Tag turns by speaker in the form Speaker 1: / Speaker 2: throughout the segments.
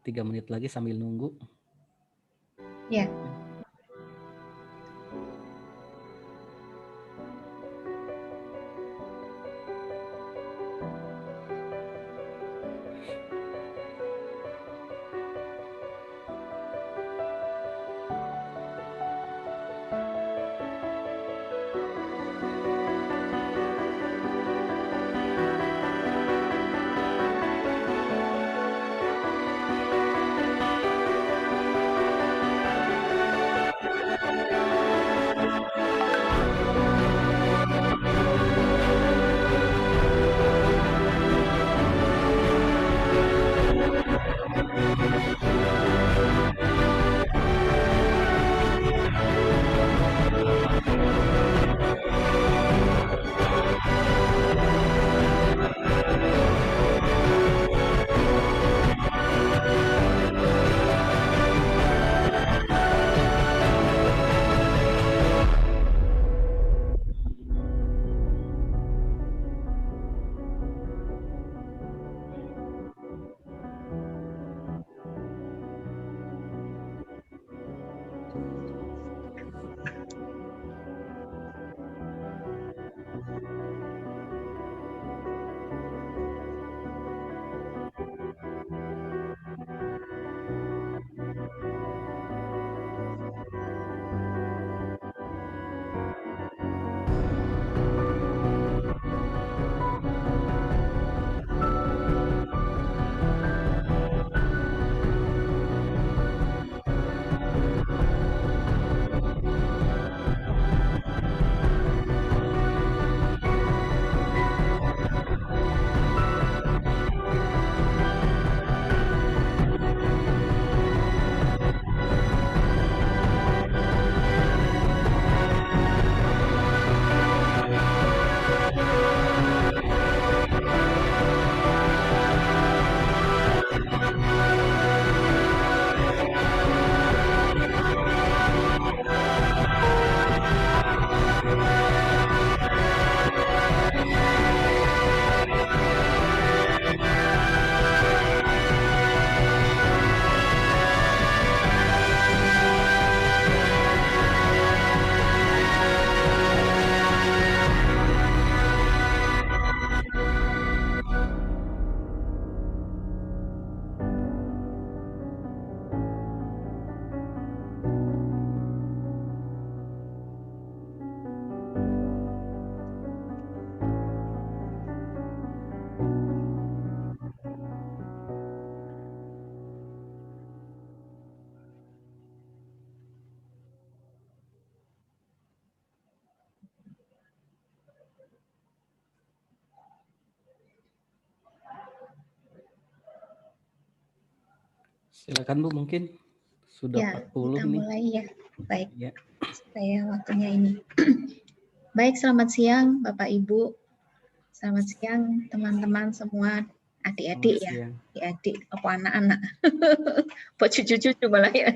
Speaker 1: 3 menit lagi sambil nunggu.
Speaker 2: Ya.
Speaker 1: Silakan Bu, mungkin sudah
Speaker 2: Ya,
Speaker 1: 40
Speaker 2: kita
Speaker 1: nih.
Speaker 2: mulai ya. Baik,
Speaker 1: Ya.
Speaker 2: supaya waktunya ini. Baik, selamat siang Bapak Ibu. Selamat siang teman-teman semua, adik-adik ya. Adik-adik, apa anak-anak. Buat cucu-cucu malah ya.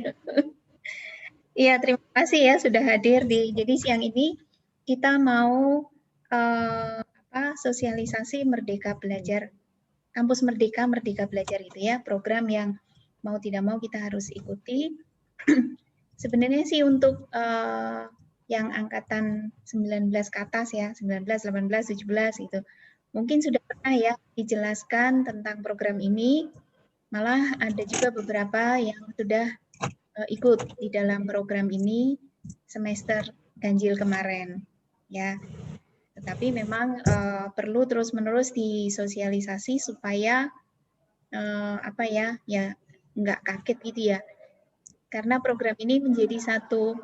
Speaker 2: Iya, terima kasih ya sudah hadir jadi siang ini kita mau sosialisasi Merdeka Belajar, Kampus Merdeka, Merdeka Belajar itu ya, program yang mau tidak mau kita harus ikuti. Sebenarnya sih untuk yang angkatan 19 ke atas ya, 19, 18, 17 itu. Mungkin sudah pernah ya dijelaskan tentang program ini, malah ada juga beberapa yang sudah ikut di dalam program ini semester ganjil kemarin ya. Tetapi memang perlu terus-menerus disosialisasi supaya nggak kaget gitu ya. Karena program ini menjadi satu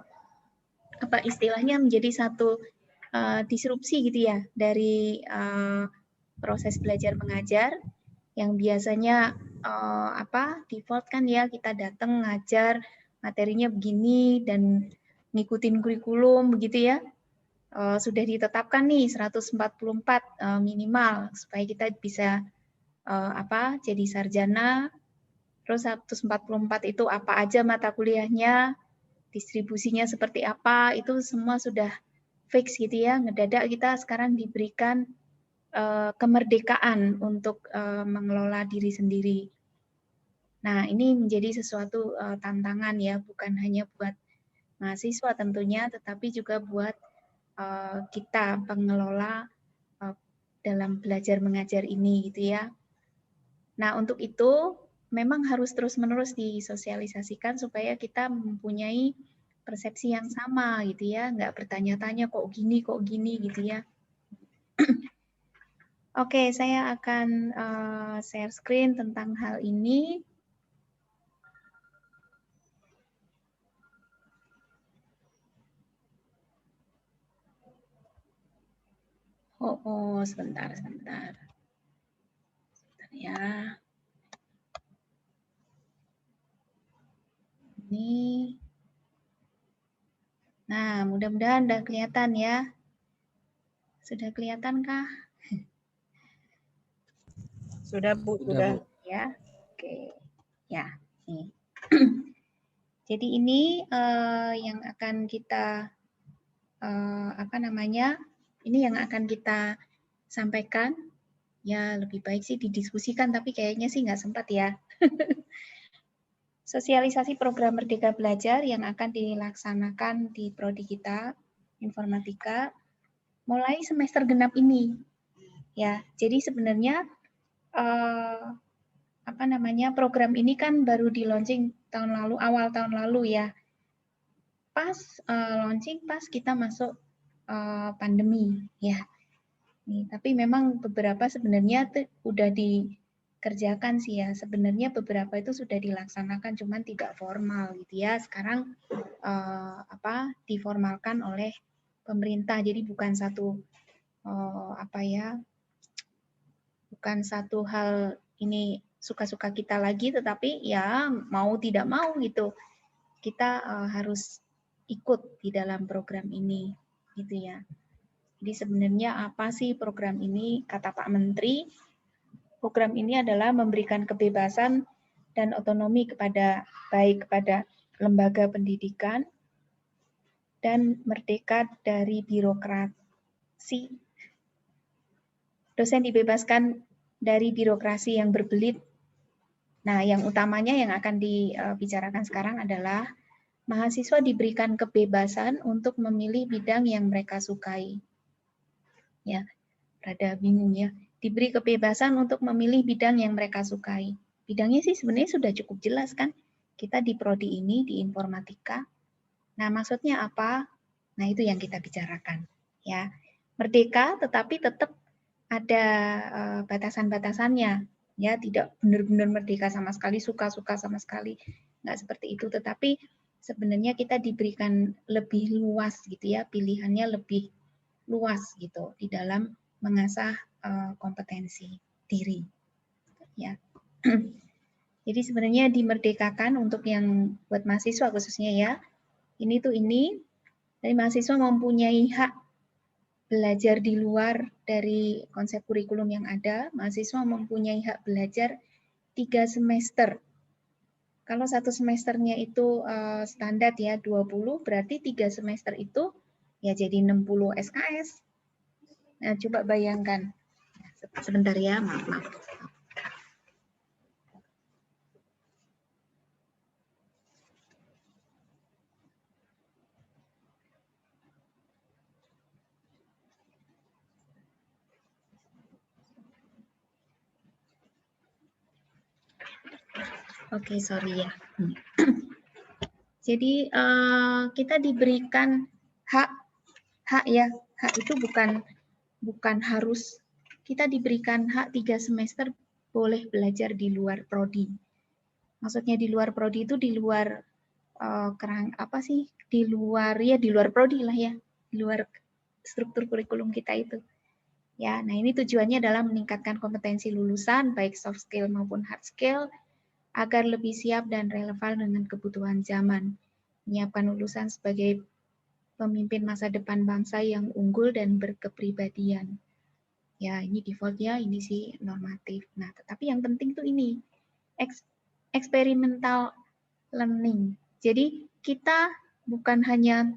Speaker 2: menjadi satu disrupsi gitu ya dari proses belajar mengajar yang biasanya default kan ya kita datang ngajar materinya begini dan ngikutin kurikulum begitu ya. Sudah ditetapkan nih 144 minimal supaya kita bisa jadi sarjana. Terus 144 itu apa aja mata kuliahnya, distribusinya seperti apa, itu semua sudah fix gitu ya. Ngedadak kita sekarang diberikan kemerdekaan untuk mengelola diri sendiri. Nah, ini menjadi sesuatu tantangan ya, bukan hanya buat mahasiswa tentunya, tetapi juga buat kita pengelola dalam belajar mengajar ini gitu ya. Nah, untuk itu memang harus terus-menerus disosialisasikan supaya kita mempunyai persepsi yang sama gitu ya, nggak bertanya-tanya kok gini gitu ya. Oke, saya akan share screen tentang hal ini. Sebentar ya. Ini. Nah, mudah-mudahan udah kelihatan ya. Sudah kelihatan kah?
Speaker 3: Sudah, Bu.
Speaker 1: Sudah, Bu.
Speaker 2: Ya, oke. Ya, nih. Jadi ini yang akan kita ini yang akan kita sampaikan. Ya, lebih baik sih didiskusikan, tapi kayaknya sih nggak sempat ya. Sosialisasi program Merdeka Belajar yang akan dilaksanakan di prodi kita, Informatika, mulai semester genap ini. Ya, jadi sebenarnya program ini kan baru di launching tahun lalu, awal tahun lalu ya. Pas launching pas kita masuk pandemi ya. Nih, tapi memang beberapa sebenarnya udah dikerjakan sih ya. Sebenarnya beberapa itu sudah dilaksanakan, cuman tidak formal gitu ya. Sekarang diformalkan oleh pemerintah. Jadi bukan satu bukan satu hal ini suka-suka kita lagi, tetapi ya mau tidak mau gitu kita harus ikut di dalam program ini gitu ya. Jadi sebenarnya apa sih program ini? Kata Pak Menteri, program ini adalah memberikan kebebasan dan otonomi baik kepada lembaga pendidikan dan merdeka dari birokrasi. Dosen dibebaskan dari birokrasi yang berbelit. Nah, yang utamanya yang akan dibicarakan sekarang adalah mahasiswa diberikan kebebasan untuk memilih bidang yang mereka sukai. Ya, rada bingung ya. Diberi kebebasan untuk memilih bidang yang mereka sukai. Bidangnya sih sebenarnya sudah cukup jelas kan. Kita di prodi ini di informatika. Nah, maksudnya apa? Nah, itu yang kita bicarakan. Ya, merdeka tetapi tetap ada batasan-batasannya. Ya, tidak benar-benar merdeka sama sekali, suka-suka sama sekali. Nggak seperti itu. Tetapi sebenarnya kita diberikan lebih luas gitu ya, pilihannya lebih luas gitu di dalam mengasah kompetensi diri. Ya. Jadi sebenarnya dimerdekakan untuk yang buat mahasiswa khususnya ya. Ini dari mahasiswa mempunyai hak belajar di luar dari konsep kurikulum yang ada. Mahasiswa mempunyai hak belajar 3 semester. Kalau satu semesternya itu standar ya 20, berarti 3 semester itu ya jadi 60 SKS. Nah, coba bayangkan. Sebentar ya, maaf. Oke, sorry ya. Jadi kita diberikan hak ya. Hak itu bukan harus. Kita diberikan hak 3 semester boleh belajar di luar prodi. Maksudnya di luar prodi itu di luar di luar prodi lah ya, di luar struktur kurikulum kita itu. Ya, nah ini tujuannya adalah meningkatkan kompetensi lulusan baik soft skill maupun hard skill agar lebih siap dan relevan dengan kebutuhan zaman. Menyiapkan lulusan sebagai pemimpin masa depan bangsa yang unggul dan berkepribadian. Ya, ini defaultnya ini sih normatif. Nah, tetapi yang penting tuh ini experimental learning. Jadi kita bukan hanya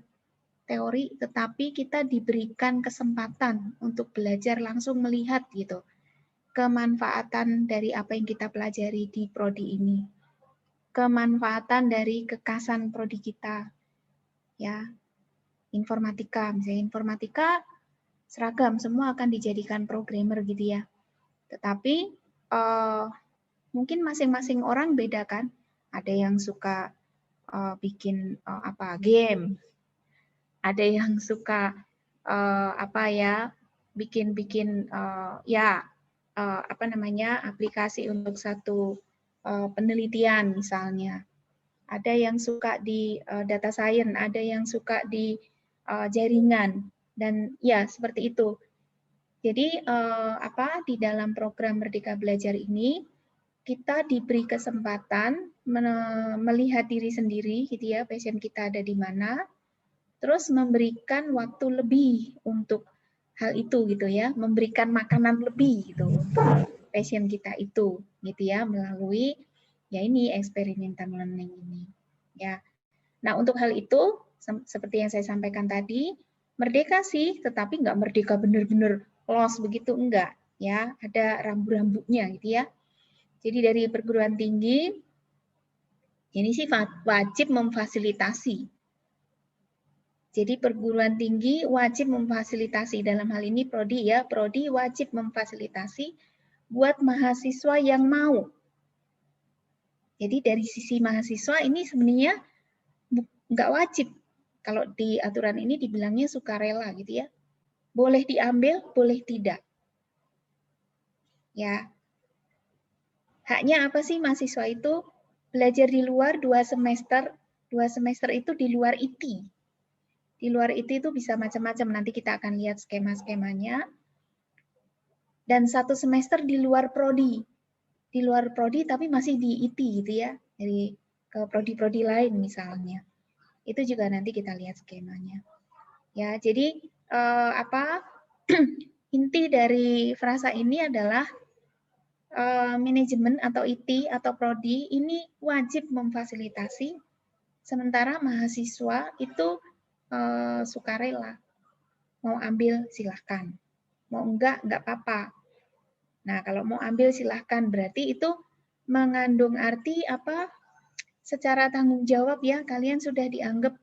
Speaker 2: teori, tetapi kita diberikan kesempatan untuk belajar langsung melihat gitu kemanfaatan dari apa yang kita pelajari di prodi ini. kemanfaatan dari kekasan prodi kita. Ya, informatika, misalnya informatika seragam, semua akan dijadikan programmer gitu ya. Tetapi mungkin masing-masing orang beda kan. Ada yang suka bikin game, ada yang suka bikin aplikasi untuk satu penelitian misalnya. Ada yang suka di data science, ada yang suka di jaringan, dan ya seperti itu. Jadi di dalam program Merdeka Belajar ini kita diberi kesempatan melihat diri sendiri, gitu ya, passion kita ada di mana, terus memberikan waktu lebih untuk hal itu, gitu ya, memberikan makanan lebih gitu untuk passion kita itu, gitu ya, melalui ya ini experimental learning ini, ya. Nah untuk hal itu seperti yang saya sampaikan tadi, merdeka sih, tetapi nggak merdeka benar-benar los begitu, enggak, ya, ada rambu-rambunya, gitu ya. Jadi dari perguruan tinggi ini sih wajib memfasilitasi. Jadi perguruan tinggi wajib memfasilitasi, dalam hal ini prodi ya, prodi wajib memfasilitasi buat mahasiswa yang mau. Jadi dari sisi mahasiswa ini sebenarnya nggak wajib. Kalau di aturan ini dibilangnya sukarela gitu ya. Boleh diambil, boleh tidak. Ya. Haknya apa sih mahasiswa itu? Belajar di luar 2 semester. 2 semester itu di luar IT. Di luar IT itu bisa macam-macam. Nanti kita akan lihat skema-skemanya. Dan 1 semester di luar prodi. Di luar prodi tapi masih di IT gitu ya. Jadi ke prodi-prodi lain misalnya. Itu juga nanti kita lihat skemanya. Ya, jadi inti dari frasa ini adalah manajemen atau IT atau prodi ini wajib memfasilitasi, sementara mahasiswa itu sukarela. Mau ambil silahkan, mau enggak apa-apa. Nah kalau mau ambil silahkan, berarti itu mengandung arti apa? Secara tanggung jawab ya, kalian sudah dianggap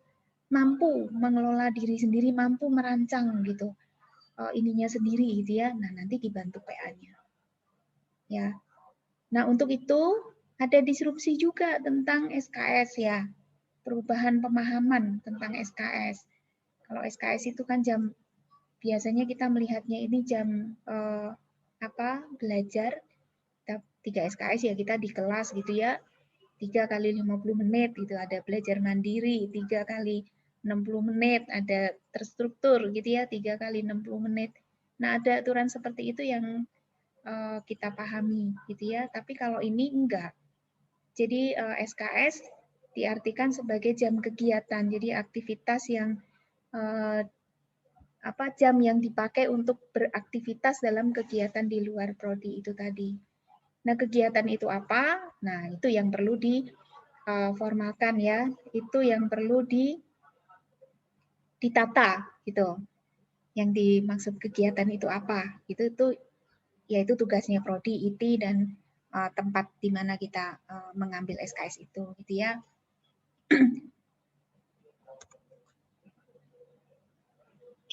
Speaker 2: mampu mengelola diri sendiri, mampu merancang gitu ininya sendiri gitu ya. Nah nanti dibantu PA-nya. Ya. Nah, untuk itu ada disrupsi juga tentang SKS ya. Perubahan pemahaman tentang SKS. Kalau SKS itu kan biasanya kita melihatnya ini jam belajar 3 SKS ya, kita di kelas gitu ya. 3 kali 50 menit gitu, ada belajar mandiri, 3 kali 60 menit, ada terstruktur gitu ya, 3 kali 60 menit. Nah, ada aturan seperti itu yang kita pahami gitu ya, tapi kalau ini enggak. Jadi SKS diartikan sebagai jam kegiatan, jadi aktivitas yang jam yang dipakai untuk beraktivitas dalam kegiatan di luar prodi itu tadi. Nah kegiatan itu apa? Nah itu yang perlu diformalkan ya, itu yang perlu ditata gitu. Yang dimaksud kegiatan itu apa? Itu yaitu tugasnya prodi, IT, dan tempat di mana kita mengambil SKS itu, gitu ya.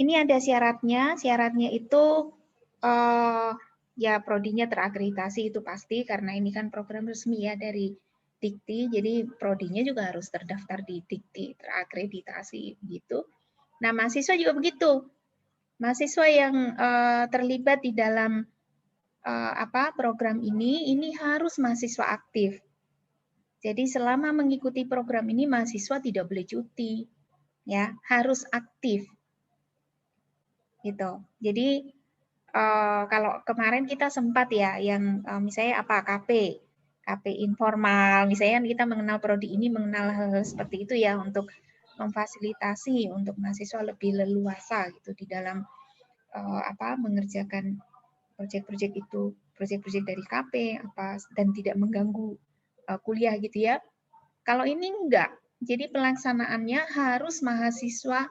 Speaker 2: Ini ada syaratnya. Syaratnya itu ya prodinya terakreditasi itu pasti, karena ini kan program resmi ya dari Dikti. Jadi prodinya juga harus terdaftar di Dikti, terakreditasi gitu. Nah mahasiswa juga begitu. Mahasiswa yang terlibat di dalam program ini harus mahasiswa aktif. Jadi selama mengikuti program ini mahasiswa tidak boleh cuti, ya harus aktif, gitu. Jadi kalau kemarin kita sempat ya, yang misalnya KP informal, misalnya kita mengenal prodi ini, mengenal hal-hal seperti itu ya untuk memfasilitasi untuk mahasiswa lebih leluasa gitu di dalam mengerjakan proyek-proyek itu, proyek-proyek dari KP dan tidak mengganggu kuliah gitu ya. Kalau ini enggak, jadi pelaksanaannya harus mahasiswa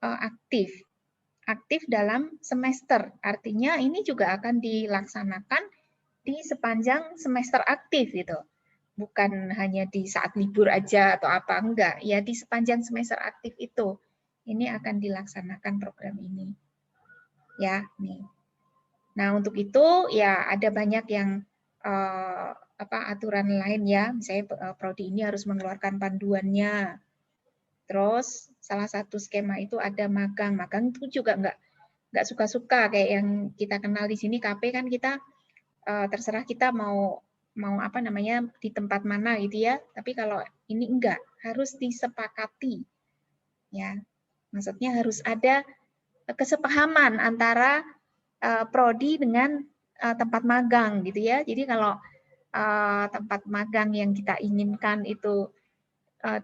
Speaker 2: aktif dalam semester. Artinya ini juga akan dilaksanakan di sepanjang semester aktif gitu. bukan hanya di saat libur aja atau apa, enggak. Ya di sepanjang semester aktif itu, ini akan dilaksanakan program ini. Ya, nih. Nah, untuk itu ya ada banyak yang aturan lain ya, misalnya prodi ini harus mengeluarkan panduannya. Terus salah satu skema itu ada magang. Magang itu juga nggak suka-suka kayak yang kita kenal di sini KP kan kita terserah kita mau apa namanya di tempat mana gitu ya. Tapi kalau ini enggak, harus disepakati. Ya. Maksudnya harus ada kesepahaman antara prodi dengan tempat magang gitu ya. Jadi kalau tempat magang yang kita inginkan itu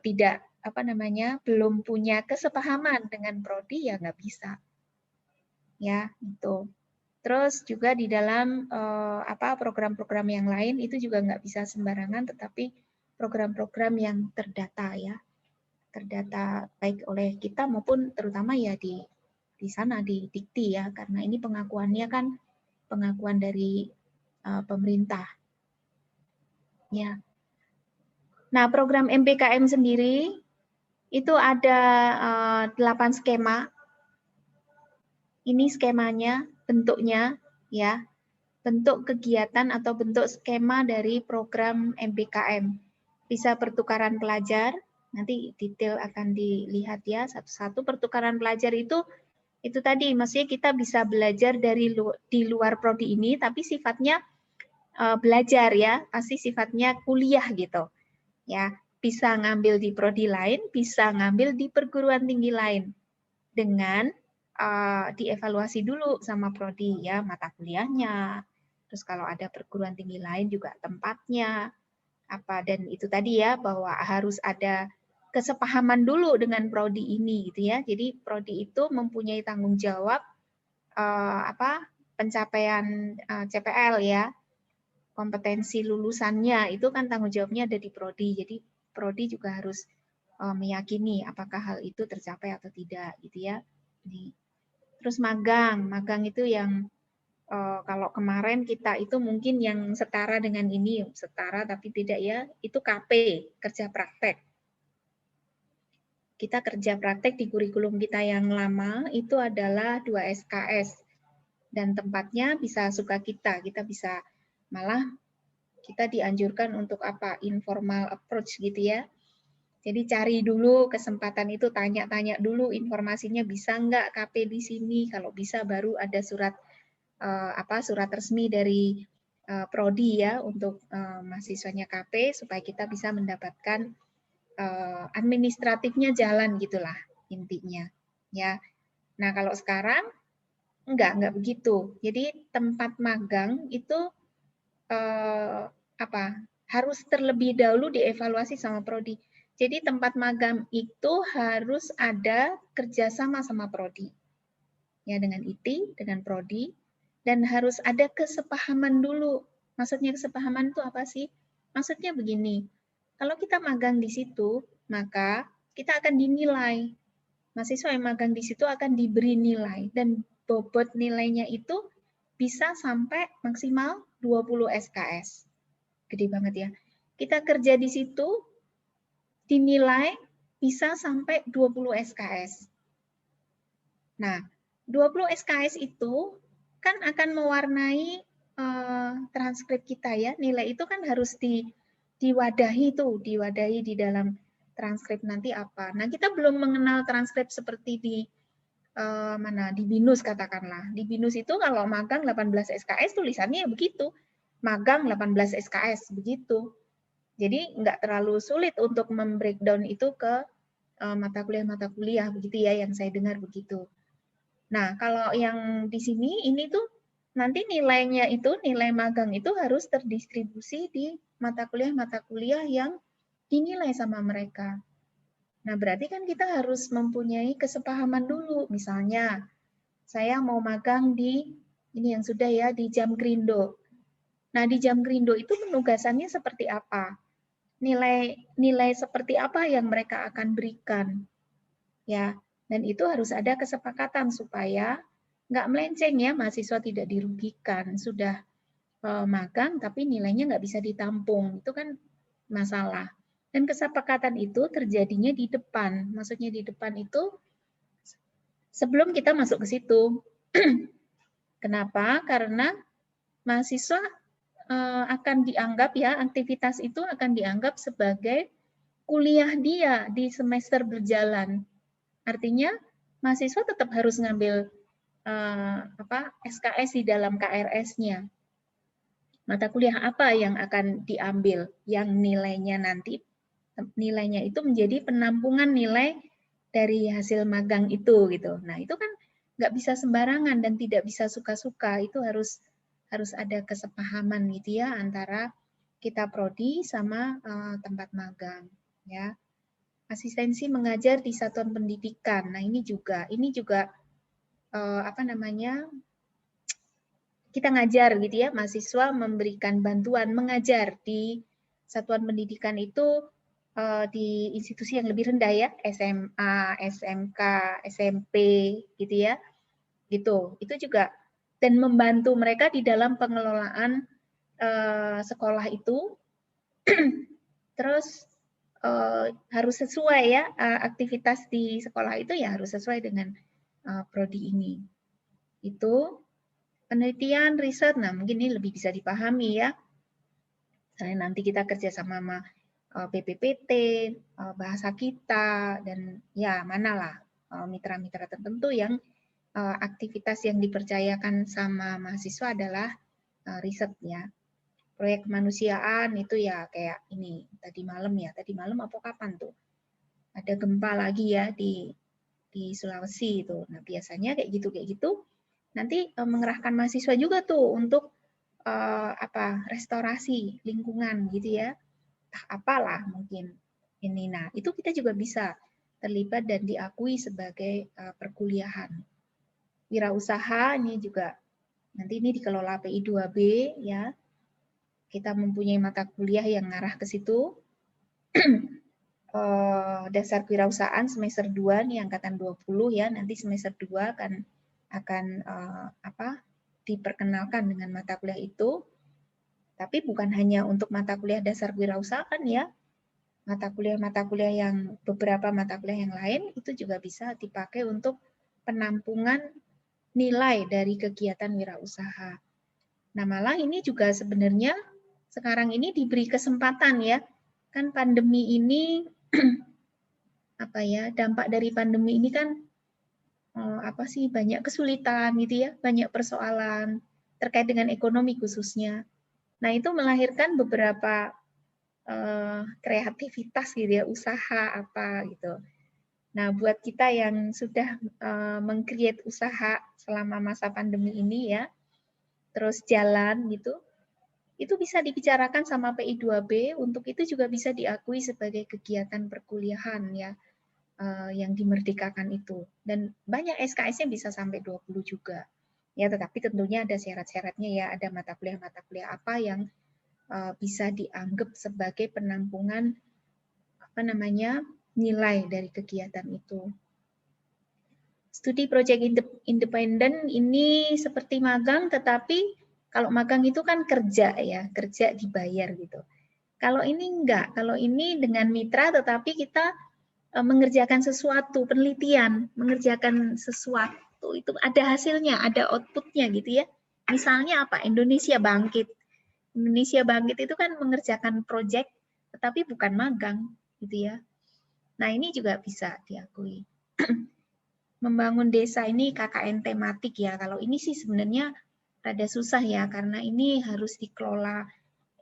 Speaker 2: tidak belum punya kesepahaman dengan prodi ya nggak bisa. Ya, itu. Terus juga di dalam program-program yang lain itu juga nggak bisa sembarangan, tetapi program-program yang terdata ya, terdata baik oleh kita maupun terutama ya di sana di Dikti ya, karena ini pengakuannya kan pengakuan dari pemerintah. Ya. Nah, program MPKM sendiri itu ada 8 skema. Ini skemanya, bentuknya ya. Bentuk kegiatan atau bentuk skema dari program MPKM. Bisa pertukaran pelajar, nanti detail akan dilihat ya satu-satu. Pertukaran pelajar itu tadi, maksudnya kita bisa belajar di luar prodi ini, tapi sifatnya belajar ya, pasti sifatnya kuliah gitu. Ya, bisa ngambil di prodi lain, bisa ngambil di perguruan tinggi lain dengan dievaluasi dulu sama prodi ya, mata kuliahnya. Terus kalau ada perguruan tinggi lain juga tempatnya dan itu tadi ya bahwa harus ada kesepahaman dulu dengan prodi ini gitu ya. Jadi prodi itu mempunyai tanggung jawab pencapaian CPL ya. Kompetensi lulusannya itu kan tanggung jawabnya ada di prodi. Jadi prodi juga harus meyakini apakah hal itu tercapai atau tidak gitu ya. Terus magang itu yang kalau kemarin kita itu mungkin yang setara dengan ini, setara tapi tidak ya, itu KP, kerja praktek. Kita kerja praktek di kurikulum kita yang lama itu adalah 2 SKS. Dan tempatnya bisa suka kita bisa malah kita dianjurkan untuk informal approach gitu ya. Jadi cari dulu kesempatan itu, tanya-tanya dulu informasinya bisa nggak KP di sini. Kalau bisa baru ada surat surat resmi dari prodi ya untuk mahasiswanya KP supaya kita bisa mendapatkan administratifnya jalan gitulah intinya ya. Nah kalau sekarang enggak begitu. Jadi tempat magang itu harus terlebih dahulu dievaluasi sama prodi. Jadi tempat magang itu harus ada kerjasama sama prodi, ya dengan IT, dengan prodi, dan harus ada kesepahaman dulu. Maksudnya kesepahaman itu apa sih? Maksudnya begini, kalau kita magang di situ, maka kita akan dinilai. Mahasiswa yang magang di situ akan diberi nilai, dan bobot nilainya itu bisa sampai maksimal 20 SKS. Gede banget ya. Kita kerja di situ, dinilai bisa sampai 20 SKS. Nah, 20 SKS itu kan akan mewarnai transkrip kita ya. Nilai itu kan harus diwadahi di dalam transkrip nanti apa. Nah, kita belum mengenal transkrip seperti di di BINUS katakanlah. Di BINUS itu kalau magang 18 SKS tulisannya begitu. Magang 18 SKS begitu. Jadi nggak terlalu sulit untuk membreakdown itu ke mata kuliah begitu ya, yang saya dengar begitu. Nah, kalau yang di sini ini tuh nanti nilainya itu, nilai magang itu harus terdistribusi di mata kuliah yang dinilai sama mereka. Nah, berarti kan kita harus mempunyai kesepahaman dulu. Misalnya, saya mau magang di ini yang sudah ya di Jamkrindo. Nah, di Jamkrindo itu penugasannya seperti apa? Nilai seperti apa yang mereka akan berikan, ya. Dan itu harus ada kesepakatan supaya nggak melenceng ya, mahasiswa tidak dirugikan. Sudah magang tapi nilainya nggak bisa ditampung, itu kan masalah. Dan kesepakatan itu terjadinya di depan. Maksudnya di depan itu sebelum kita masuk ke situ. Kenapa? Karena mahasiswa akan dianggap ya, aktivitas itu akan dianggap sebagai kuliah dia di semester berjalan. Artinya mahasiswa tetap harus ngambil SKS di dalam KRS-nya. Mata kuliah apa yang akan diambil, yang nilainya itu menjadi penampungan nilai dari hasil magang itu gitu. Nah itu kan nggak bisa sembarangan dan tidak bisa suka-suka. Itu harus ada kesepahaman gitu ya antara kita prodi sama tempat magang ya. Asistensi mengajar di satuan pendidikan. Nah ini juga kita ngajar gitu ya, mahasiswa memberikan bantuan mengajar di satuan pendidikan itu di institusi yang lebih rendah ya, SMA, SMK, SMP gitu ya. Gitu. Itu juga dan membantu mereka di dalam pengelolaan sekolah itu. Terus harus sesuai ya, aktivitas di sekolah itu ya harus sesuai dengan prodi ini. Itu penelitian, riset, nah mungkin ini lebih bisa dipahami ya. Misalnya nanti kita kerjasama sama BPPT, bahasa kita, dan ya manalah mitra-mitra tertentu yang aktivitas yang dipercayakan sama mahasiswa adalah riset ya. Proyek kemanusiaan itu ya kayak ini tadi malam apa kapan tuh? Ada gempa lagi ya di Sulawesi itu. Nah biasanya kayak gitu. Nanti mengerahkan mahasiswa juga tuh untuk restorasi lingkungan gitu ya. Apalah mungkin ini. Nah, itu kita juga bisa terlibat dan diakui sebagai perkuliahan. Wirausaha ini juga nanti ini dikelola PI2B ya. Kita mempunyai mata kuliah yang ngarah ke situ. Dasar kewirausahaan semester 2 nih angkatan 20 ya. Nanti semester 2 akan diperkenalkan dengan mata kuliah itu. Tapi bukan hanya untuk mata kuliah dasar kewirausahaan ya. Mata kuliah yang beberapa mata kuliah yang lain itu juga bisa dipakai untuk penampungan nilai dari kegiatan wirausaha. Nah, malah ini juga sebenarnya sekarang ini diberi kesempatan ya. Kan pandemi ini dampak dari pandemi ini kan banyak kesulitan gitu ya, banyak persoalan terkait dengan ekonomi khususnya. Nah, itu melahirkan beberapa kreativitas gitu ya, usaha apa gitu. Nah, buat kita yang sudah meng-create usaha selama masa pandemi ini ya, terus jalan gitu, itu bisa dibicarakan sama PI2B, untuk itu juga bisa diakui sebagai kegiatan perkuliahan ya, yang dimerdekakan itu. Dan banyak SKS-nya bisa sampai 20 juga. Ya, tetapi tentunya ada syarat-syaratnya ya, ada mata kuliah-mata kuliah apa yang bisa dianggap sebagai penampungan nilai dari kegiatan itu. Studi project independen ini seperti magang, tetapi kalau magang itu kan kerja ya, kerja dibayar gitu. Kalau ini enggak, kalau ini dengan mitra tetapi kita mengerjakan sesuatu, penelitian, mengerjakan sesuatu, itu ada hasilnya, ada outputnya gitu ya. Misalnya apa? Indonesia Bangkit. Indonesia Bangkit itu kan mengerjakan proyek, tetapi bukan magang gitu ya. Nah ini juga bisa diakui. Membangun desa ini KKN tematik ya. Kalau ini sih sebenarnya rada susah ya, karena ini harus dikelola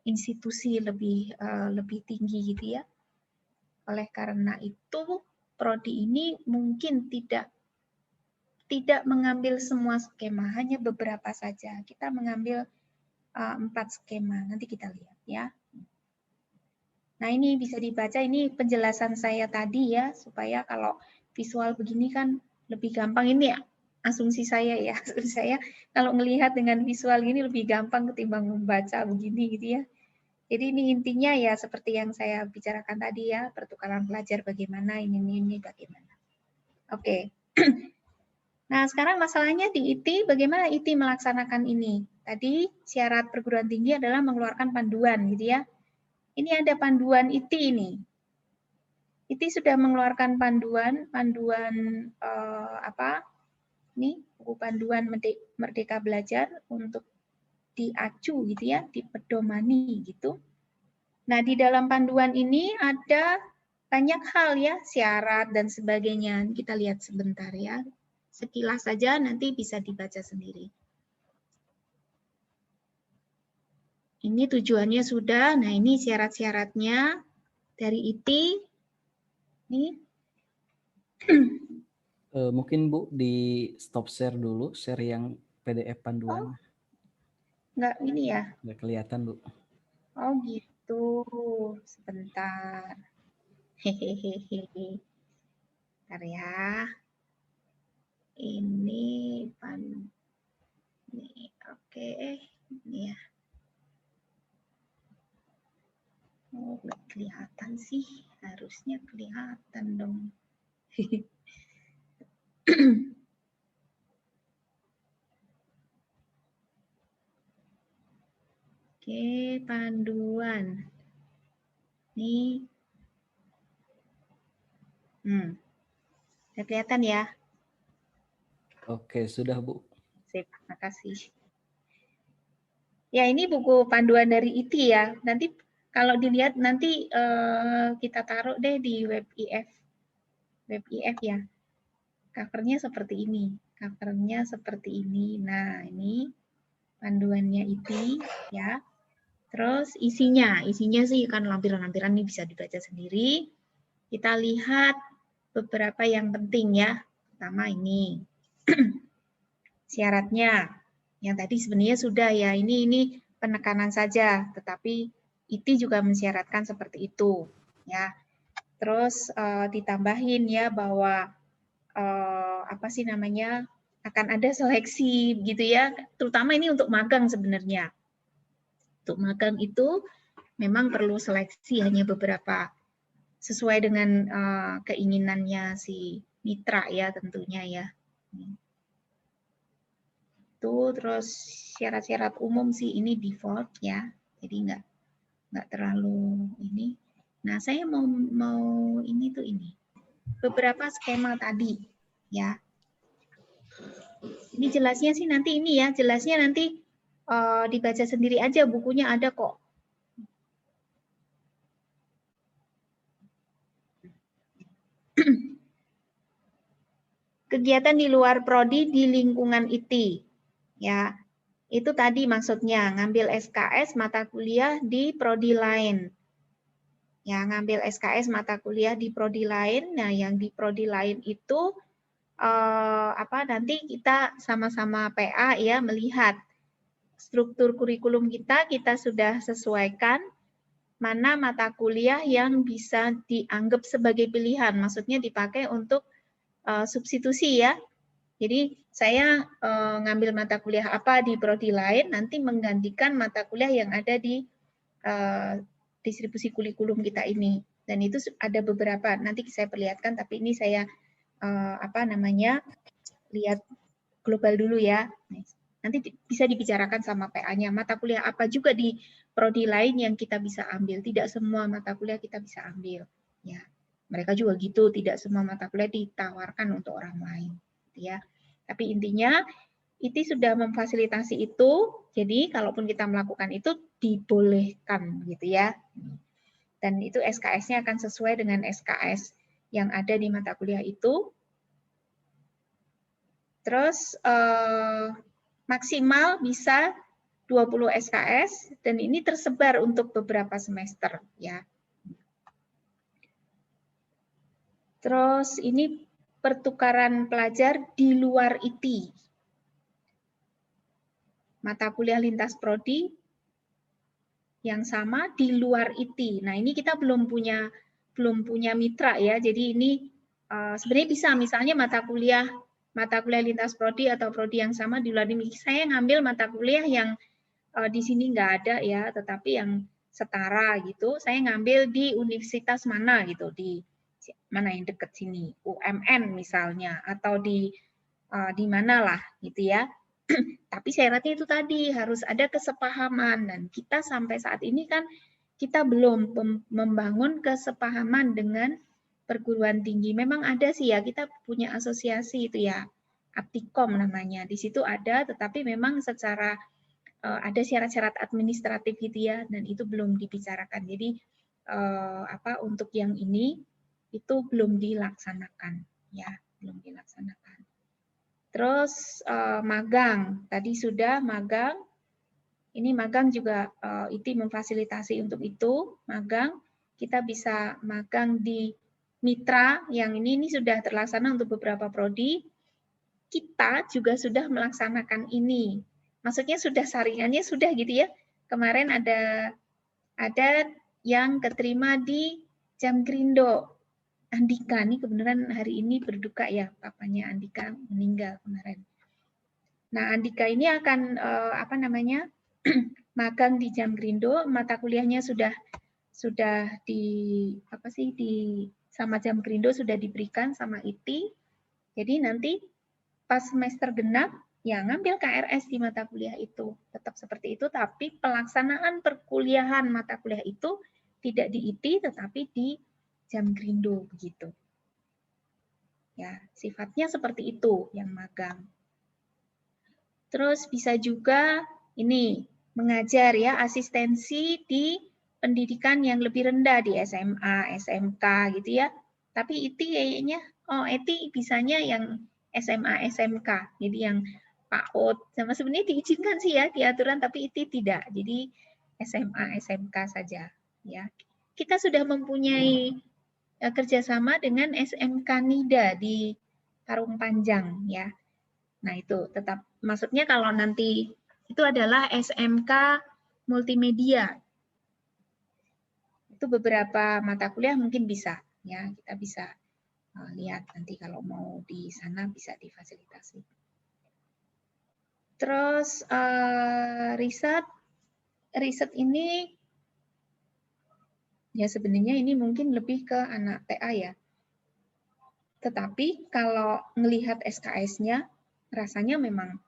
Speaker 2: institusi lebih tinggi gitu ya. Oleh karena itu, prodi ini mungkin tidak mengambil semua skema, hanya beberapa saja. Kita mengambil 4 skema, nanti kita lihat ya. Nah ini bisa dibaca, ini penjelasan saya tadi ya, supaya kalau visual begini kan lebih gampang. Ini ya, asumsi saya ya, asumsi saya kalau melihat dengan visual ini lebih gampang ketimbang membaca begini gitu ya. Jadi ini intinya ya seperti yang saya bicarakan tadi ya, pertukaran pelajar bagaimana, ini bagaimana. Oke. Nah sekarang masalahnya di IT, bagaimana IT melaksanakan ini? Tadi syarat perguruan tinggi adalah mengeluarkan panduan gitu ya. Ini ada panduan ITI ini. ITI sudah mengeluarkan panduan apa? Ini buku panduan Merdeka Belajar untuk diacu gitu ya, dipedomani gitu. Nah, di dalam panduan ini ada banyak hal ya, syarat dan sebagainya. Kita lihat sebentar ya. Sekilas saja nanti bisa dibaca sendiri. Ini tujuannya sudah. Nah, ini syarat-syaratnya dari ITI. Ini.
Speaker 1: Mungkin Bu di stop share dulu, share yang PDF panduan.
Speaker 2: Enggak ini ya?
Speaker 1: Nggak kelihatan Bu.
Speaker 2: Oh gitu. Sebentar. Hehehe. Bentar ya. Ini ini oke. Ini ya. Oh, nggak kelihatan sih. Harusnya kelihatan dong. Oke, panduan. Nih. Udah kelihatan ya?
Speaker 1: Oke, sudah Bu.
Speaker 2: Sip, makasih. Ya, ini buku panduan dari ITI ya. Nanti kalau dilihat nanti kita taruh deh di web IF. Web IF ya. Covernya seperti ini. Covernya seperti ini. Nah, ini panduannya ITI ya. Terus isinya sih kan lampiran-lampiran ini bisa dibaca sendiri. Kita lihat beberapa yang penting ya. Pertama ini. Syaratnya. Yang tadi sebenarnya sudah ya. Ini penekanan saja, tetapi ITI juga mensyaratkan seperti itu ya. Terus ditambahin ya bahwa apa sih namanya? Akan ada seleksi gitu ya. Terutama ini untuk magang sebenarnya. Untuk magang itu memang perlu seleksi hanya beberapa sesuai dengan keinginannya si mitra ya tentunya ya. Itu terus syarat-syarat umum sih ini default ya. Jadi nggak terlalu ini. Nah, saya mau ini tuh ini. Beberapa skema tadi ya. Ini jelasnya sih nanti ini ya, jelasnya nanti dibaca sendiri aja, bukunya ada kok. Kegiatan di luar prodi di lingkungan ITI. Ya, itu tadi maksudnya ngambil SKS mata kuliah di prodi lain. Ya, ngambil SKS mata kuliah di prodi lain. Nah, yang di prodi lain itu nanti kita sama-sama PA ya melihat struktur kurikulum kita sudah sesuaikan mana mata kuliah yang bisa dianggap sebagai pilihan, maksudnya dipakai untuk substitusi ya. Jadi saya ngambil mata kuliah apa di prodi lain, nanti menggantikan mata kuliah yang ada di distribusi kurikulum kita ini. Dan itu ada beberapa, nanti saya perlihatkan, tapi ini saya lihat global dulu ya. Nanti bisa dibicarakan sama PA-nya, mata kuliah apa juga di prodi lain yang kita bisa ambil. Tidak semua mata kuliah kita bisa ambil. Ya, mereka juga gitu, tidak semua mata kuliah ditawarkan untuk orang lain. Ya, tapi intinya ITI sudah memfasilitasi itu, jadi kalaupun kita melakukan itu dibolehkan gitu ya. Dan itu SKS-nya akan sesuai dengan SKS yang ada di mata kuliah itu. Terus maksimal bisa 20 SKS dan ini tersebar untuk beberapa semester ya. Terus ini pertukaran pelajar di luar ITI. Mata kuliah lintas prodi yang sama di luar ITI. Nah, ini kita belum punya mitra ya. Jadi ini sebenarnya bisa misalnya mata kuliah lintas prodi atau prodi yang sama di luar ini. Saya ngambil mata kuliah yang di sini nggak ada ya, tetapi yang setara gitu. Saya ngambil di universitas mana gitu, di mana yang dekat sini, UMN misalnya, atau di mana lah gitu ya. Tapi syaratnya itu tadi harus ada kesepahaman dan kita sampai saat ini kan kita belum membangun kesepahaman dengan perguruan tinggi. Memang ada sih ya, kita punya asosiasi itu ya, Aptikom namanya. Di situ ada, tetapi memang secara ada syarat-syarat administratif gitu ya, dan itu belum dibicarakan. Jadi untuk yang ini itu belum dilaksanakan, ya, belum dilaksanakan. Terus magang, tadi sudah magang. Ini magang juga ITI memfasilitasi untuk itu. Magang, kita bisa magang di mitra yang ini sudah terlaksana untuk beberapa prodi. Kita juga sudah melaksanakan ini. Maksudnya sudah saringannya sudah gitu ya. Kemarin ada yang keterima di Jamgrindo. Andika, ini kebenaran hari ini berduka ya, papanya Andika meninggal kemarin. Nah, Andika ini akan magang di Jamgrindo, mata kuliahnya sudah sama Jamgrindo sudah diberikan sama ITI. Jadi nanti pas semester genap ya ngambil KRS di mata kuliah itu. Tetap seperti itu, tapi pelaksanaan perkuliahan mata kuliah itu tidak di ITI tetapi di Jamgrindo begitu. Ya, sifatnya seperti itu yang magang. Terus bisa juga ini mengajar ya, asistensi di pendidikan yang lebih rendah di SMA, SMK gitu ya. Tapi ITI kayaknya ITI bisanya yang SMA, SMK. Jadi yang PAUD sama sebenarnya diizinkan sih ya di aturan, tapi ITI tidak. Jadi SMA, SMK saja ya. Kita sudah mempunyai kerjasama dengan SMK NIDA di Parung Panjang ya. Nah, itu tetap maksudnya kalau nanti itu adalah SMK multimedia. Itu beberapa mata kuliah mungkin bisa ya, kita bisa lihat nanti kalau mau di sana bisa difasilitasi. Terus riset ini ya sebenarnya ini mungkin lebih ke anak TA ya. Tetapi kalau melihat SKS-nya rasanya memang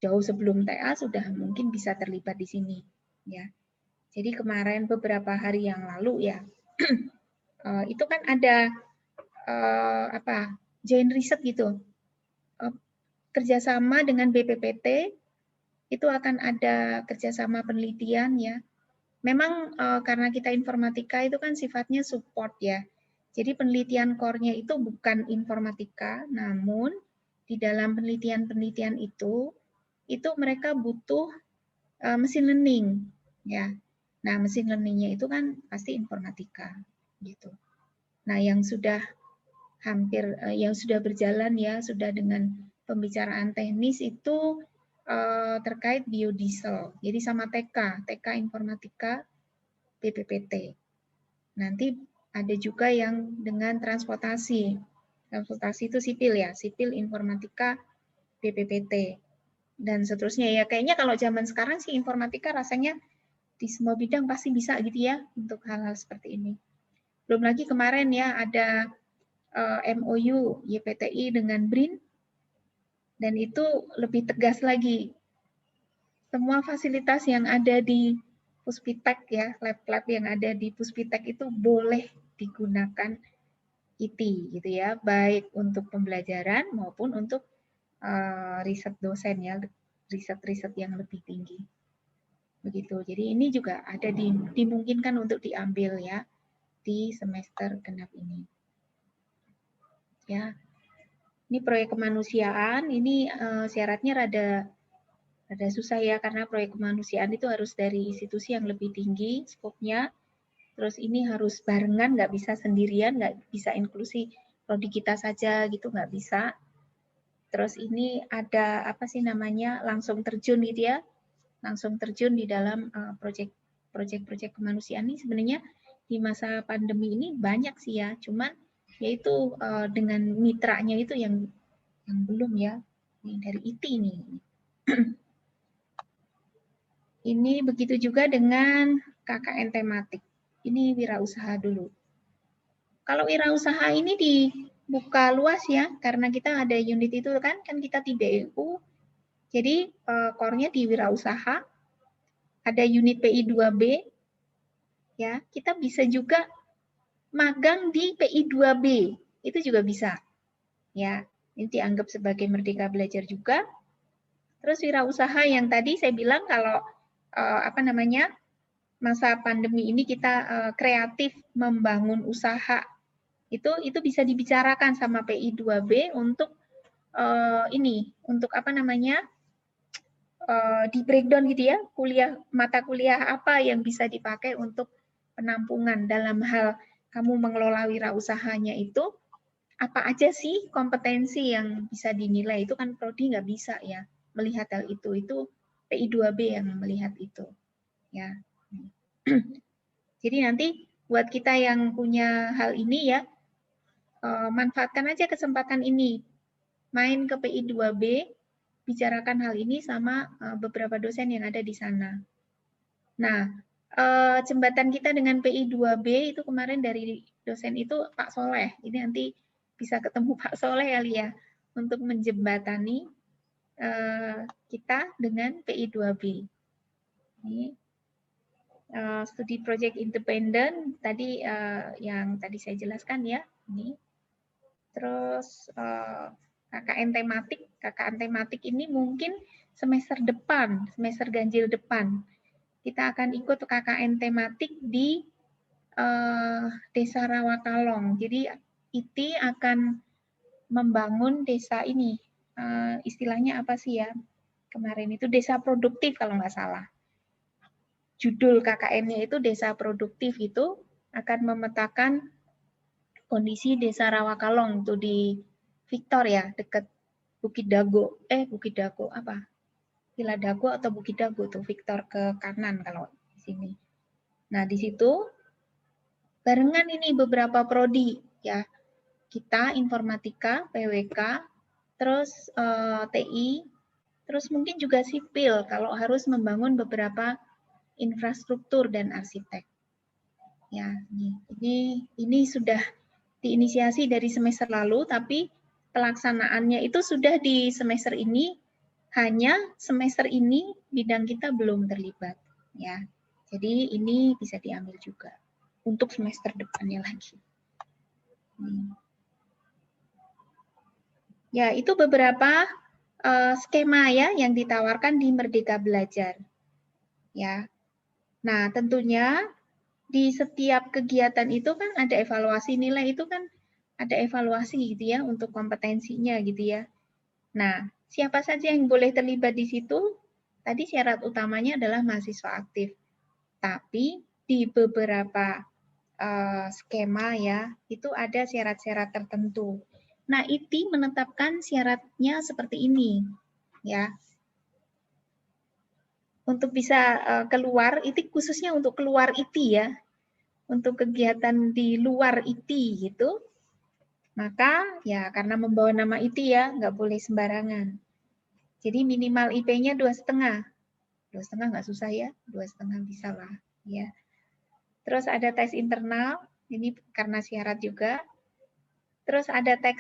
Speaker 2: jauh sebelum TA sudah mungkin bisa terlibat di sini ya. Jadi kemarin beberapa hari yang lalu ya itu kan ada joint riset gitu, kerjasama dengan BPPT itu akan ada kerjasama penelitian ya. Memang karena kita informatika itu kan sifatnya support ya. Jadi penelitian core-nya itu bukan informatika, namun di dalam penelitian-penelitian itu mereka butuh mesin learning ya. Nah, mesin learning-nya itu kan pasti informatika gitu. Nah, yang sudah berjalan ya, sudah dengan pembicaraan teknis itu terkait biodiesel. Jadi sama TK informatika BPPT. Nanti ada juga yang dengan transportasi. Transportasi itu sipil ya, sipil informatika BPPT. Dan seterusnya ya, kayaknya kalau zaman sekarang sih informatika rasanya di semua bidang pasti bisa gitu ya untuk hal-hal seperti ini. Belum lagi kemarin ya ada MOU YPTI dengan BRIN dan itu lebih tegas lagi. Semua fasilitas yang ada di Puspitek ya, lab-lab yang ada di Puspitek itu boleh digunakan ITI gitu ya, baik untuk pembelajaran maupun untuk riset dosen ya, riset-riset yang lebih tinggi. Begitu. Jadi ini juga ada dimungkinkan untuk diambil ya di semester genap ini. Ya. Ini proyek kemanusiaan, ini syaratnya rada susah ya karena proyek kemanusiaan itu harus dari institusi yang lebih tinggi skopnya. Terus ini harus barengan, nggak bisa sendirian, nggak bisa inklusi prodi kita saja gitu, nggak bisa. Terus ini ada langsung terjun gitu ya, langsung terjun di dalam proyek kemanusiaan ini sebenarnya di masa pandemi ini banyak sih ya, cuman yaitu dengan mitranya itu yang belum ya, ini dari ITI ini. Ini begitu juga dengan KKN tematik. Ini wirausaha dulu. Kalau wirausaha ini dibuka luas ya, karena kita ada unit itu kan kita di BEU. Jadi core-nya di wirausaha, ada unit PI 2B, Ya, kita bisa juga magang di PI2B, itu juga bisa. Ya, ini dianggap sebagai Merdeka Belajar juga. Terus wirausaha yang tadi saya bilang kalau masa pandemi ini kita kreatif membangun usaha, itu bisa dibicarakan sama PI2B untuk di breakdown gitu ya, mata kuliah apa yang bisa dipakai untuk penampungan dalam hal kamu mengelola wirausahanya itu, apa aja sih kompetensi yang bisa dinilai. Itu kan prodi nggak bisa ya melihat hal itu PI2B yang melihat itu ya. Jadi nanti buat kita yang punya hal ini ya, manfaatkan aja kesempatan ini, main ke PI2B, bicarakan hal ini sama beberapa dosen yang ada di sana. Nah, jembatan kita dengan PI2B itu kemarin dari dosen itu Pak Soleh. Ini nanti bisa ketemu Pak Soleh kali ya untuk menjembatani kita dengan PI2B. Ini studi project independen tadi yang tadi saya jelaskan ya. Ini. Terus KKN tematik ini mungkin semester depan, semester ganjil depan. Kita akan ikut KKN tematik di Desa Rawakalong. Jadi IT akan membangun desa ini. Istilahnya apa sih ya? Kemarin itu desa produktif kalau nggak salah. Judul KKN-nya itu desa produktif, itu akan memetakan kondisi desa Rawakalong itu di Victor ya, dekat Bukit Dago. Bukit Dago apa? Villa Dago atau Bukit Dago tuh, Victor ke kanan kalau di sini. Nah, di situ barengan ini beberapa prodi ya. Kita informatika, PWK, terus TI, terus mungkin juga sipil kalau harus membangun beberapa infrastruktur dan arsitek. Ya, ini sudah diinisiasi dari semester lalu, tapi pelaksanaannya itu sudah di semester ini, hanya semester ini bidang kita belum terlibat. Ya, jadi ini bisa diambil juga untuk semester depannya lagi. Ya, itu beberapa skema ya yang ditawarkan di Merdeka Belajar. Ya. Nah, tentunya di setiap kegiatan itu kan ada evaluasi nilai, itu kan ada evaluasi gitu ya untuk kompetensinya gitu ya. Nah, siapa saja yang boleh terlibat di situ? Tadi syarat utamanya adalah mahasiswa aktif. Tapi di beberapa skema ya, itu ada syarat-syarat tertentu. Nah, ITI menetapkan syaratnya seperti ini ya. Untuk bisa keluar, itu khususnya untuk keluar ITI ya, untuk kegiatan di luar ITI gitu, maka ya karena membawa nama ITI ya, nggak boleh sembarangan. Jadi minimal IP-nya 2,5. 2,5 nggak susah ya, 2,5 bisa lah. Ya. Terus ada tes internal, ini karena syarat juga. Terus ada tes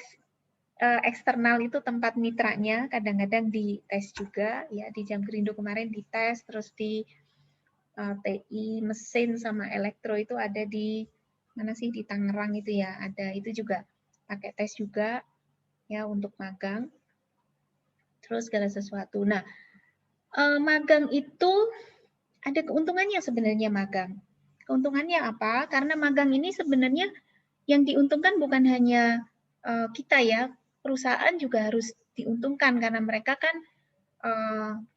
Speaker 2: eksternal, itu tempat mitranya, kadang-kadang dites juga. Ya, di Jamkerindo kemarin dites, terus di TI mesin sama elektro itu ada di mana sih, di Tangerang itu ya, ada itu juga pakai tes juga ya untuk magang. Terus segala sesuatu. Nah, magang itu ada keuntungannya sebenarnya magang. Keuntungannya apa? Karena magang ini sebenarnya yang diuntungkan bukan hanya kita ya, perusahaan juga harus diuntungkan karena mereka kan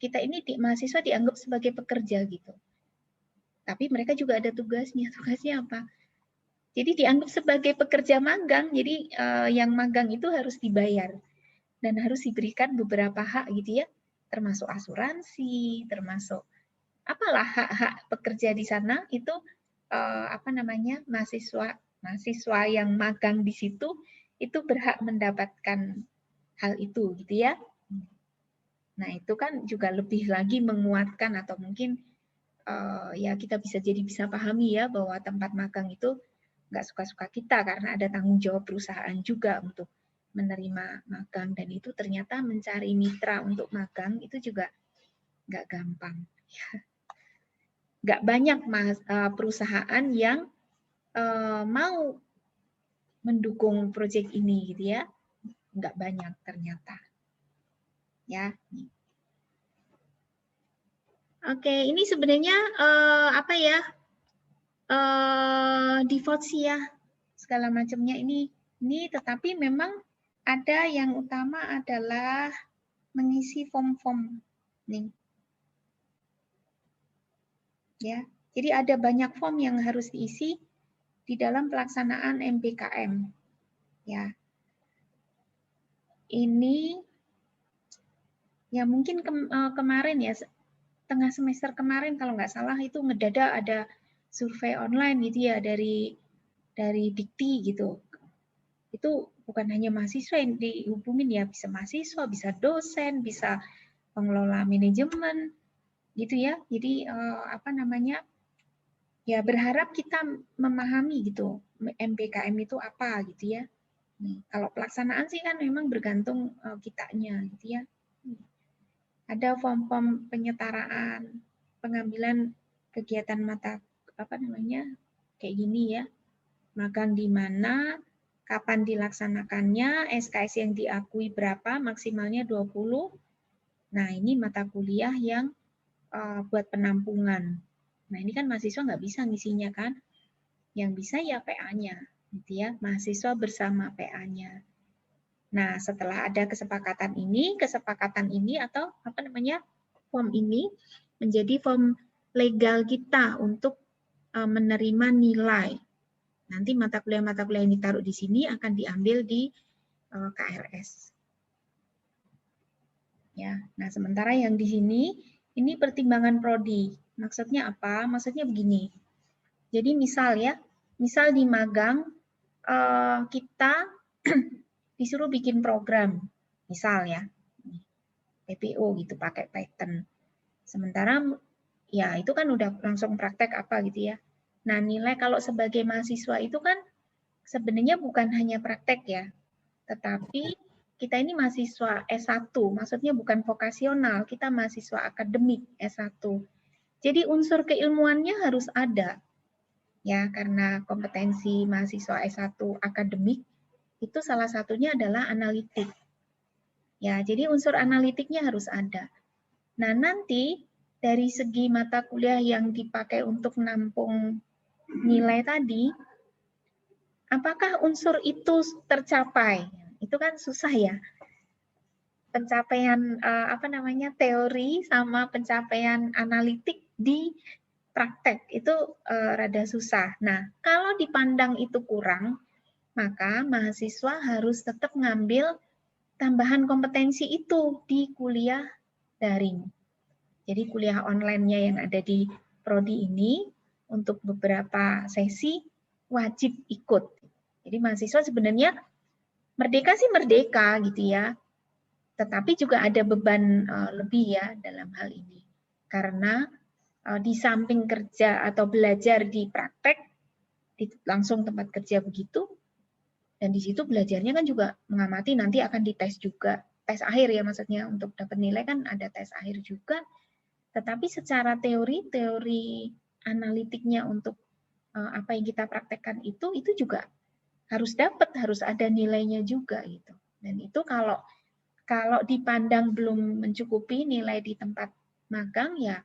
Speaker 2: kita ini mahasiswa dianggap sebagai pekerja gitu. Tapi mereka juga ada tugasnya. Tugasnya apa? Jadi dianggap sebagai pekerja magang. Jadi yang magang itu harus dibayar dan harus diberikan beberapa hak gitu ya, termasuk asuransi, termasuk apalah hak-hak pekerja di sana itu mahasiswa yang magang di situ itu berhak mendapatkan hal itu gitu ya. Nah, itu kan juga lebih lagi menguatkan atau mungkin ya kita bisa pahami ya bahwa tempat magang itu nggak suka-suka kita karena ada tanggung jawab perusahaan juga untuk menerima magang, dan itu ternyata mencari mitra untuk magang itu juga nggak gampang. nggak banyak perusahaan yang mau mendukung proyek ini gitu ya, nggak banyak ternyata ya. Oke, ini sebenarnya apa ya, default sih ya segala macamnya ini, tetapi memang ada yang utama adalah mengisi form-form nih ya. Jadi ada banyak form yang harus diisi di dalam pelaksanaan MBKM ya. Ini ya mungkin kemarin ya, tengah semester kemarin kalau nggak salah itu ngedadak ada survei online gitu ya dari Dikti gitu. Itu bukan hanya mahasiswa yang dihubungin ya, bisa mahasiswa, bisa dosen, bisa pengelola manajemen gitu ya. Jadi apa namanya, ya berharap kita memahami gitu MBKM itu apa gitu ya. Nih, kalau pelaksanaan sih kan memang bergantung kitanya gitu ya. Ada form-form penyetaraan, pengambilan kegiatan mata apa namanya, kayak gini ya. Magang di mana, kapan dilaksanakannya, SKS yang diakui berapa, maksimalnya 20. Nah, ini mata kuliah yang buat penampungan. Nah, ini kan mahasiswa nggak bisa ngisinya kan. Yang bisa ya PA-nya, gitu ya. Mahasiswa bersama PA-nya. Nah, setelah ada kesepakatan ini atau apa namanya, form ini menjadi form legal kita untuk menerima nilai. Nanti mata kuliah yang ditaruh di sini akan diambil di KRS. Ya, nah sementara yang di sini ini pertimbangan prodi. Maksudnya apa? Maksudnya begini. Jadi misal ya, misal di magang kita disuruh bikin program, misal ya, PPO gitu pakai Python. Sementara ya itu kan udah langsung praktek apa gitu ya. Nah, nilai kalau sebagai mahasiswa itu kan sebenarnya bukan hanya praktek ya, tetapi kita ini mahasiswa S1, maksudnya bukan vokasional, kita mahasiswa akademik S1. Jadi unsur keilmuannya harus ada. Ya, karena kompetensi mahasiswa S1 akademik itu salah satunya adalah analitik. Ya, jadi unsur analitiknya harus ada. Nah, nanti dari segi mata kuliah yang dipakai untuk nampung nilai tadi, apakah unsur itu tercapai? Itu kan susah ya. Pencapaian apa namanya, teori sama pencapaian analitik di praktek itu rada susah. Nah, kalau dipandang itu kurang, maka mahasiswa harus tetap ngambil tambahan kompetensi itu di kuliah daring. Jadi kuliah online-nya yang ada di prodi ini untuk beberapa sesi wajib ikut. Jadi mahasiswa sebenarnya merdeka sih merdeka gitu ya, tetapi juga ada beban lebih ya dalam hal ini. Karena di samping kerja atau belajar di praktek, di langsung tempat kerja begitu, dan di situ belajarnya kan juga mengamati, nanti akan dites juga. Tes akhir ya maksudnya, untuk dapat nilai kan ada tes akhir juga. Tetapi secara teori analitiknya untuk apa yang kita praktekkan itu juga harus dapat, harus ada nilainya juga gitu. Dan itu kalau dipandang belum mencukupi nilai di tempat magang ya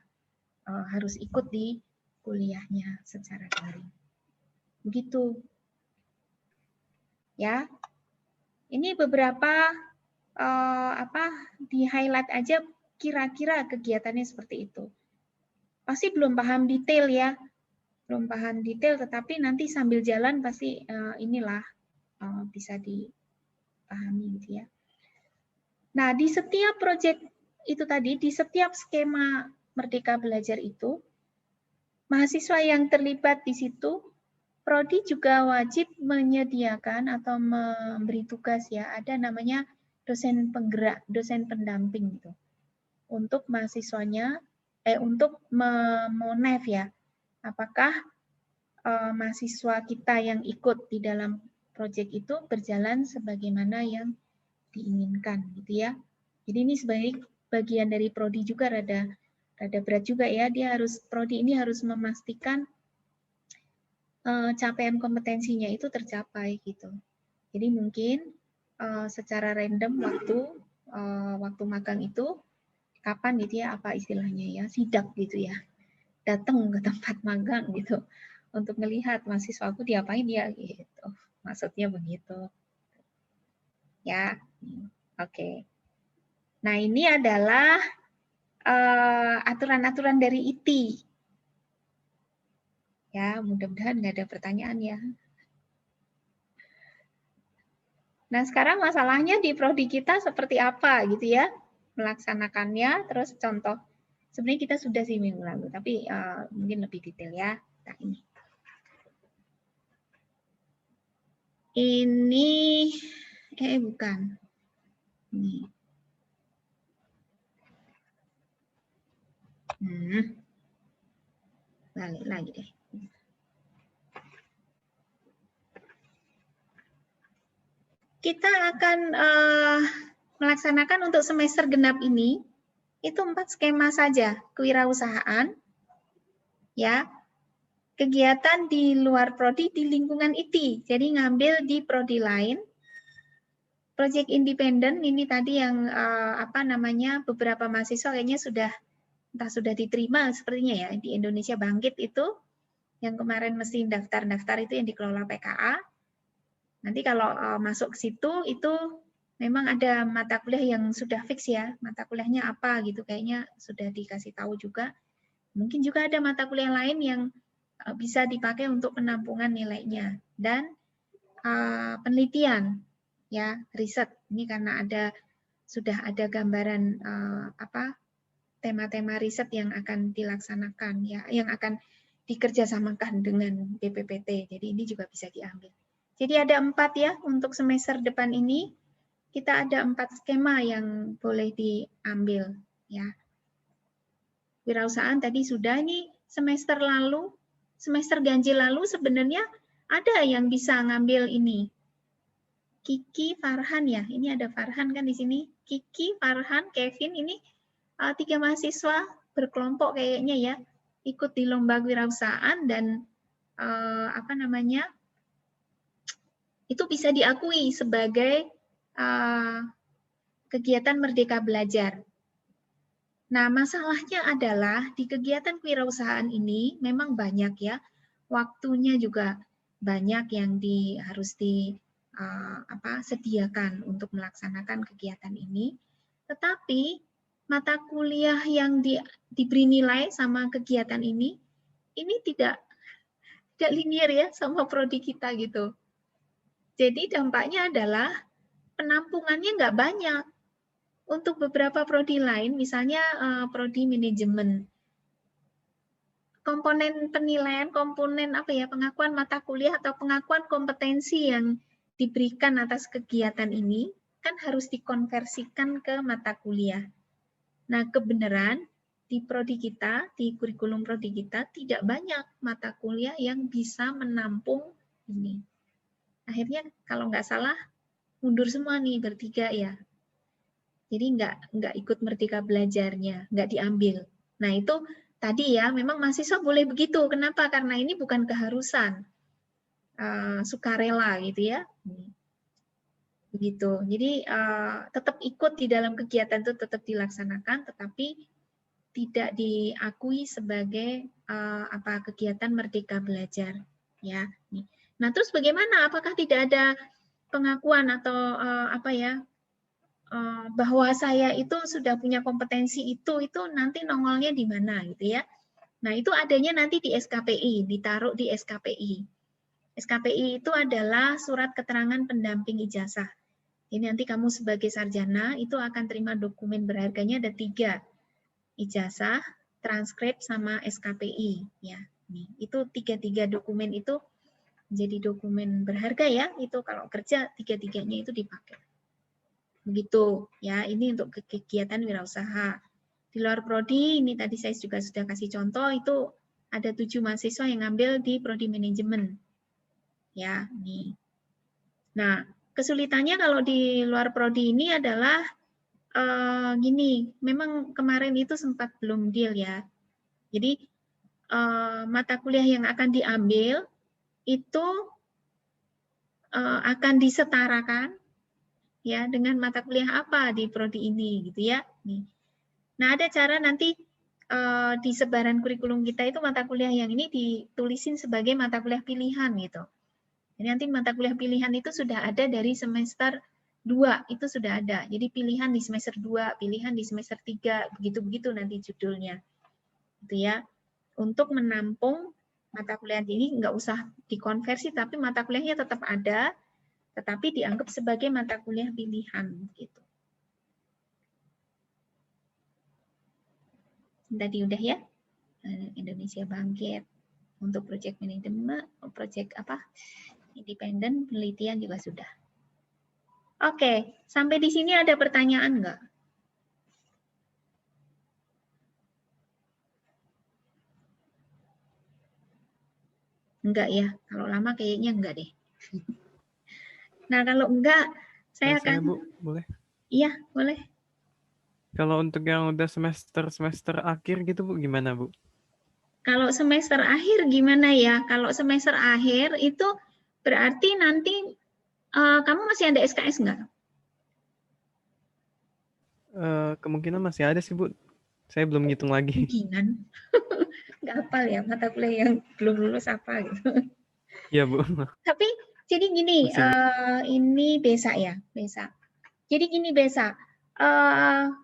Speaker 2: harus ikut di kuliahnya secara daring. Begitu. Ya. Ini beberapa di highlight aja kira-kira kegiatannya seperti itu. Pasti belum paham detail ya. Belum paham detail, tetapi nanti sambil jalan pasti inilah bisa dipahami gitu ya. Nah, di setiap proyek itu tadi, di setiap skema Merdeka Belajar itu, mahasiswa yang terlibat di situ, prodi juga wajib menyediakan atau memberi tugas ya, ada namanya dosen penggerak, dosen pendamping gitu. Untuk mahasiswanya, untuk memonef ya, apakah mahasiswa kita yang ikut di dalam proyek itu berjalan sebagaimana yang diinginkan gitu ya. Jadi ini sebagai bagian dari prodi juga rada rada berat juga ya, dia harus, prodi ini harus memastikan capaian kompetensinya itu tercapai gitu. Jadi mungkin secara random waktu magang itu kapan gitu ya, apa istilahnya ya, sidak gitu ya, datang ke tempat magang gitu untuk melihat mahasiswaku diapain ya gitu, maksudnya begitu ya. Oke. Nah, ini adalah aturan-aturan dari IT. Ya, mudah-mudahan nggak ada pertanyaan ya. Nah, sekarang masalahnya di prodi kita seperti apa gitu ya melaksanakannya, terus contoh. Sebenarnya kita sudah sih minggu lalu, tapi mungkin lebih detail ya. Nah, ini bukan. Ini. Balik lagi deh. Kita akan melaksanakan untuk semester genap ini itu 4 skema saja. Kewirausahaan, ya, kegiatan di luar prodi di lingkungan IT. Jadi ngambil di prodi lain. Project independen ini tadi yang beberapa mahasiswa kayaknya entah sudah diterima sepertinya ya di Indonesia Bangkit itu yang kemarin mesti daftar itu yang dikelola PKA. Nanti kalau masuk ke situ itu memang ada mata kuliah yang sudah fix ya, mata kuliahnya apa gitu kayaknya sudah dikasih tahu juga. Mungkin juga ada mata kuliah lain yang bisa dipakai untuk penampungan nilainya dan penelitian ya, riset. Ini karena sudah ada gambaran tema-tema riset yang akan dilaksanakan ya, yang akan dikerjasamakan dengan BPPT. Jadi ini juga bisa diambil. Jadi ada 4 ya untuk semester depan ini. Kita ada 4 skema yang boleh diambil ya. Wirausahaan tadi sudah, nih semester ganjil lalu sebenarnya ada yang bisa ngambil ini. Kiki, Farhan ya. Ini ada Farhan kan di sini. Kiki, Farhan, Kevin ini 3 mahasiswa berkelompok kayaknya ya. Ikut di lomba wirausahaan dan itu bisa diakui sebagai kegiatan Merdeka Belajar. Nah, masalahnya adalah di kegiatan kewirausahaan ini memang banyak ya, waktunya juga banyak yang harus disediakan untuk melaksanakan kegiatan ini. Tetapi mata kuliah yang diberi nilai sama kegiatan ini tidak linear ya sama prodi kita gitu. Jadi dampaknya adalah penampungannya nggak banyak. Untuk beberapa prodi lain, misalnya prodi manajemen, komponen penilaian, komponen pengakuan mata kuliah atau pengakuan kompetensi yang diberikan atas kegiatan ini kan harus dikonversikan ke mata kuliah. Nah, kebenaran di prodi kita, di kurikulum prodi kita tidak banyak mata kuliah yang bisa menampung ini. Akhirnya kalau nggak salah mundur semua nih bertiga ya. Jadi nggak ikut Merdeka Belajarnya, nggak diambil. Nah itu tadi ya, memang mahasiswa boleh begitu. Kenapa? Karena ini bukan keharusan, sukarela gitu ya. Begitu. Jadi tetap ikut di dalam kegiatan itu tetap dilaksanakan, tetapi tidak diakui sebagai kegiatan Merdeka Belajar. Ya. Nah terus bagaimana? Apakah tidak ada pengakuan atau bahwa saya itu sudah punya kompetensi itu nanti nongolnya di mana gitu ya. Nah, itu adanya nanti di SKPI, ditaruh di SKPI. SKPI itu adalah surat keterangan pendamping ijazah. Jadi nanti kamu sebagai sarjana itu akan terima dokumen berharganya ada 3. Ijazah, transkrip sama SKPI ya. Nih, itu 3 dokumen itu menjadi dokumen berharga ya. Itu kalau kerja 3-3-nya itu dipakai. Begitu ya, ini untuk kegiatan wirausaha. Di luar prodi, ini tadi saya juga sudah kasih contoh, itu ada 7 mahasiswa yang ngambil di prodi manajemen. Ya, nih. Nah, kesulitannya kalau di luar prodi ini adalah gini, memang kemarin itu sempat belum deal ya. Jadi mata kuliah yang akan diambil itu akan disetarakan ya dengan mata kuliah apa di prodi ini gitu ya. Nih. Nah, ada cara nanti di sebaran kurikulum kita itu mata kuliah yang ini ditulisin sebagai mata kuliah pilihan gitu. Jadi nanti mata kuliah pilihan itu sudah ada dari semester 2, itu sudah ada. Jadi pilihan di semester 2, pilihan di semester 3, begitu-begitu nanti judulnya. Gitu ya. Untuk menampung mata kuliah ini nggak usah dikonversi, tapi mata kuliahnya tetap ada, tetapi dianggap sebagai mata kuliah pilihan gitu. Tadi udah ya, Indonesia Bangkit untuk project management, project apa? Independen, penelitian juga sudah. Oke, sampai di sini ada pertanyaan nggak? Enggak ya, kalau lama kayaknya enggak deh. Nah, kalau enggak, saya akan...
Speaker 3: Bu, boleh?
Speaker 2: Iya, boleh.
Speaker 3: Kalau untuk yang udah semester akhir gitu Bu, gimana Bu?
Speaker 2: Kalau semester akhir gimana ya? Kalau semester akhir itu berarti nanti kamu masih ada SKS enggak?
Speaker 3: Kemungkinan masih ada sih Bu. Saya belum ngitung lagi.
Speaker 2: Kemungkinan. Enggak hafal ya mata kuliah yang belum lulus apa gitu.
Speaker 3: Iya Bu.
Speaker 2: Tapi jadi gini, ini Besa ya, Besa. Jadi gini Besa,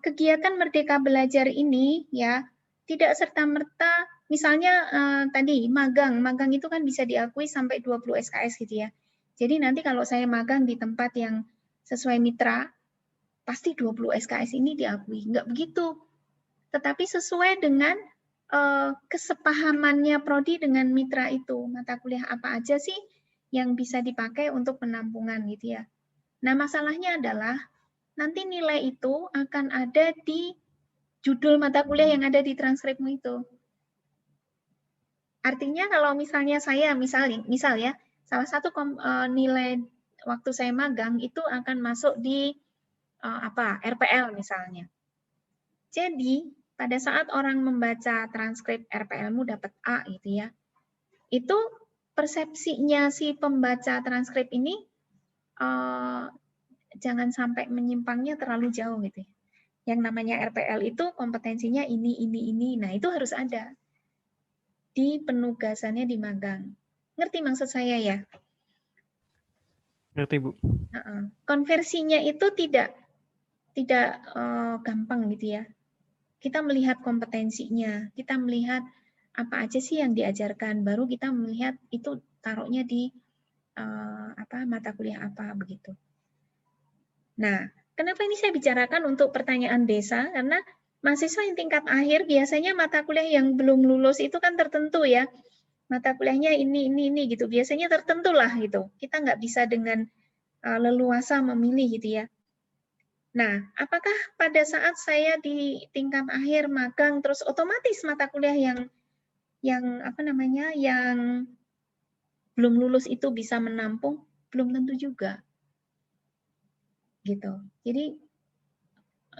Speaker 2: kegiatan Merdeka Belajar ini ya tidak serta-merta misalnya tadi magang itu kan bisa diakui sampai 20 SKS gitu ya. Jadi nanti kalau saya magang di tempat yang sesuai mitra, pasti 20 SKS ini diakui. Enggak begitu. Tetapi sesuai dengan kesepahamannya prodi dengan mitra itu. Mata kuliah apa aja sih yang bisa dipakai untuk penampungan gitu ya. Nah, masalahnya adalah nanti nilai itu akan ada di judul mata kuliah yang ada di transkripmu itu. Artinya kalau misalnya saya misal ya, salah satu nilai waktu saya magang itu akan masuk di RPL misalnya. Jadi pada saat orang membaca transkrip RPL-mu dapat A gitu ya, itu persepsinya si pembaca transkrip ini jangan sampai menyimpangnya terlalu jauh gitu ya. Yang namanya RPL itu kompetensinya ini. Nah, itu harus ada di penugasannya di magang. Ngerti maksud saya ya?
Speaker 3: Ngerti Bu.
Speaker 2: Konversinya itu tidak gampang gitu ya. Kita melihat kompetensinya, kita melihat apa aja sih yang diajarkan, baru kita melihat itu taruhnya di mata kuliah apa begitu. Nah, kenapa ini saya bicarakan untuk pertanyaan Desa? Karena mahasiswa yang tingkat akhir biasanya mata kuliah yang belum lulus itu kan tertentu ya. Mata kuliahnya ini gitu. Biasanya tertentu lah gitu. Kita nggak bisa dengan leluasa memilih gitu ya. Nah, apakah pada saat saya di tingkat akhir magang terus otomatis mata kuliah yang belum lulus itu bisa menampung? Belum tentu juga. Gitu. Jadi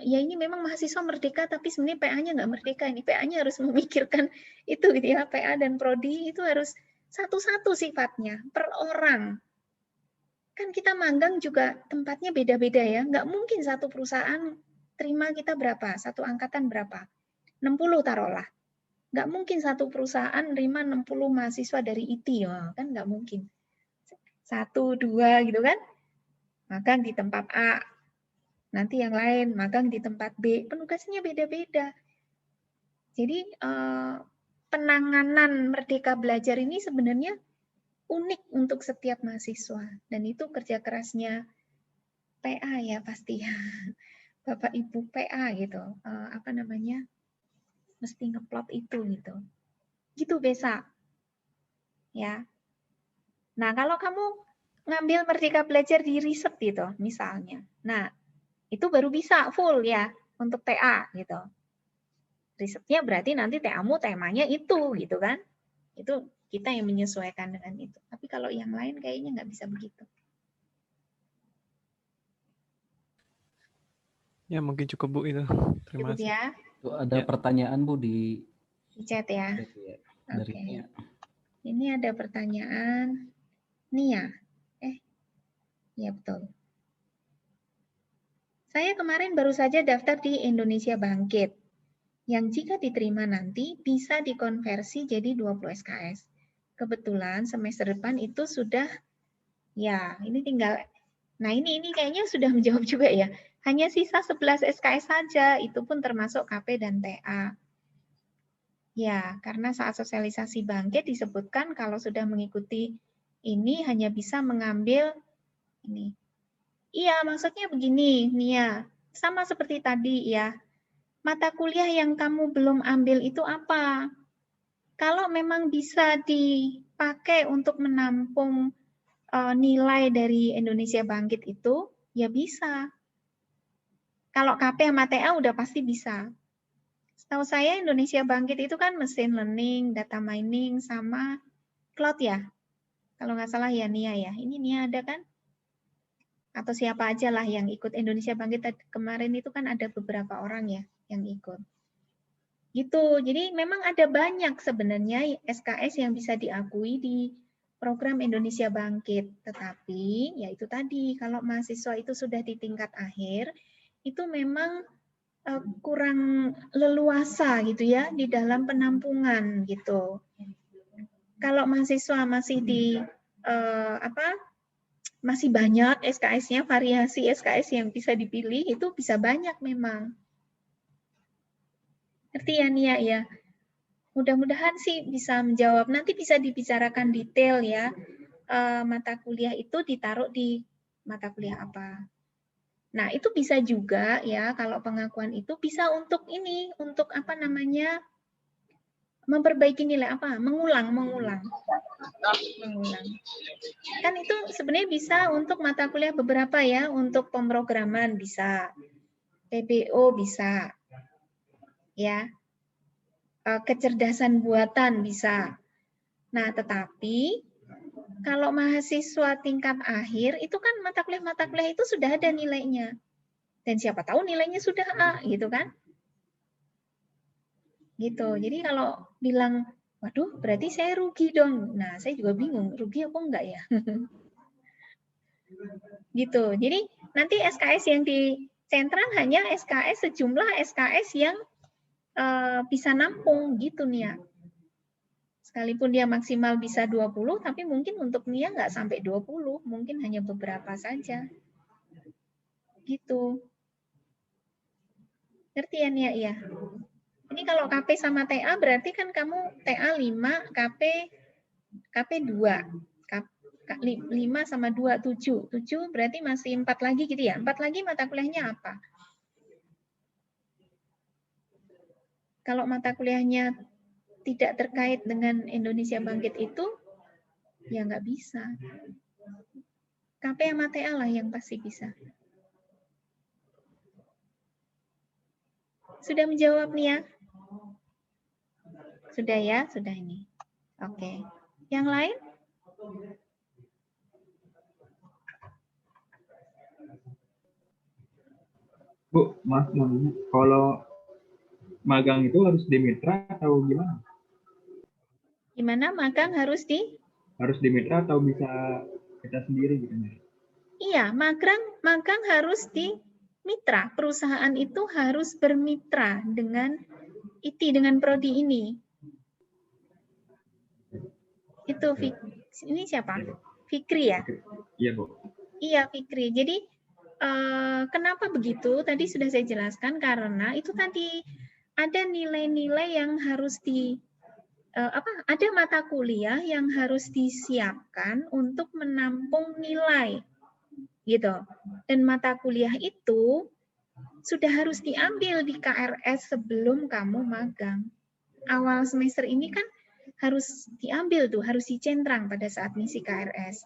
Speaker 2: ya ini memang mahasiswa merdeka tapi sebenarnya PA-nya nggak merdeka. Ini PA-nya harus memikirkan itu gitu ya. PA dan prodi itu harus satu-satu sifatnya per orang. Kan kita magang juga tempatnya beda-beda ya. Nggak mungkin satu perusahaan terima kita berapa? Satu angkatan berapa? 60 taruhlah. Nggak mungkin satu perusahaan terima 60 mahasiswa dari IT. Ya, kan nggak mungkin. 1, 2 gitu kan. Magang di tempat A. Nanti yang lain magang di tempat B. Penugasannya beda-beda. Jadi penanganan Merdeka Belajar ini sebenarnya unik untuk setiap mahasiswa. Dan itu kerja kerasnya PA ya pasti ya. Bapak Ibu PA gitu. Mesti ngeplot itu gitu. Gitu Besa. Ya. Nah, kalau kamu ngambil Merdeka Belajar di riset gitu misalnya. Nah, itu baru bisa full ya untuk TA gitu. Risetnya berarti nanti TA-mu temanya itu gitu kan. Itu kita yang menyesuaikan dengan itu. Tapi kalau yang lain kayaknya nggak bisa begitu.
Speaker 3: Ya mungkin cukup Bu itu. Terima
Speaker 2: Cukup
Speaker 3: kasih.
Speaker 2: ya,
Speaker 1: Tuh ada
Speaker 3: Ya.
Speaker 1: pertanyaan Bu di
Speaker 2: di chat ya.
Speaker 1: chat ya, dari
Speaker 2: Oke.
Speaker 1: Nia.
Speaker 2: Ini ada pertanyaan Nia. Ya betul. Saya kemarin baru saja daftar di Indonesia Bangkit, yang jika diterima nanti bisa dikonversi jadi 20 SKS. Kebetulan semester depan itu sudah, ya ini tinggal, nah ini kayaknya sudah menjawab juga ya. Hanya sisa 11 SKS saja, itu pun termasuk KP dan TA. Ya, karena saat sosialisasi Bangkit disebutkan kalau sudah mengikuti ini hanya bisa mengambil ini. Iya, maksudnya begini, Nia. Sama seperti tadi ya. Mata kuliah yang kamu belum ambil itu apa? Kalau memang bisa dipakai untuk menampung nilai dari Indonesia Bangkit itu, ya bisa. Kalau KP sama TA udah pasti bisa. Setahu saya Indonesia Bangkit itu kan mesin learning, data mining, sama cloud ya. Kalau nggak salah ya Nia ya. Ini Nia ada kan? Atau siapa aja lah yang ikut Indonesia Bangkit kemarin itu kan ada beberapa orang ya yang ikut. Gitu. Jadi memang ada banyak sebenarnya SKS yang bisa diakui di program Indonesia Bangkit. Tetapi ya itu tadi kalau mahasiswa itu sudah di tingkat akhir itu memang kurang leluasa gitu ya di dalam penampungan gitu. Kalau mahasiswa masih di masih banyak SKS-nya, variasi SKS yang bisa dipilih itu bisa banyak memang. Ngerti ya Nia ya? Mudah-mudahan sih bisa menjawab. Nanti bisa dibicarakan detail ya. Mata kuliah itu ditaruh di mata kuliah apa. Nah, itu bisa juga ya kalau pengakuan itu bisa untuk ini, untuk apa namanya? Memperbaiki nilai apa? Mengulang. Kan itu sebenarnya bisa untuk mata kuliah beberapa ya, untuk pemrograman bisa, PBO bisa, ya, kecerdasan buatan bisa. Nah, tetapi kalau mahasiswa tingkat akhir itu kan mata kuliah itu sudah ada nilainya, dan siapa tahu nilainya sudah A, gitu kan? Gitu. Jadi kalau bilang, waduh, berarti saya rugi dong. Nah, saya juga bingung, rugi apa enggak ya? Gitu. Jadi nanti SKS yang dicentral hanya SKS sejumlah SKS yang bisa nampung gitu nih ya. Sekalipun dia maksimal bisa 20, tapi mungkin untuk Nia nggak sampai 20, mungkin hanya beberapa saja. Gitu. Ngerti ya Nia ya? Ini kalau KP sama TA berarti kan kamu TA 5, KP 2. 5 sama 2, 7. 7 berarti masih 4 lagi gitu ya. 4 lagi mata kuliahnya apa? Kalau mata kuliahnya tidak terkait dengan Indonesia Bangkit itu, ya nggak bisa. KP sama TA lah yang pasti bisa. Sudah menjawab nih ya? Sudah ya? Sudah ini. Oke. Yang lain?
Speaker 4: Bu, Mas mau nanya, kalau magang itu harus di mitra atau gimana?
Speaker 2: Gimana magang harus di?
Speaker 4: Harus di mitra atau bisa kita sendiri gitu?
Speaker 2: Iya, magang harus di mitra. Perusahaan itu harus bermitra dengan ITI, dengan prodi ini. Itu ini siapa? Fikri ya?
Speaker 4: Iya, Bu.
Speaker 2: Iya, Fikri. Jadi kenapa begitu? Tadi sudah saya jelaskan karena itu tadi ada nilai-nilai yang harus ada mata kuliah yang harus disiapkan untuk menampung nilai, gitu. Dan mata kuliah itu sudah harus diambil di KRS sebelum kamu magang. Awal semester ini kan harus diambil tuh, harus dicentrang pada saat ngisi KRS.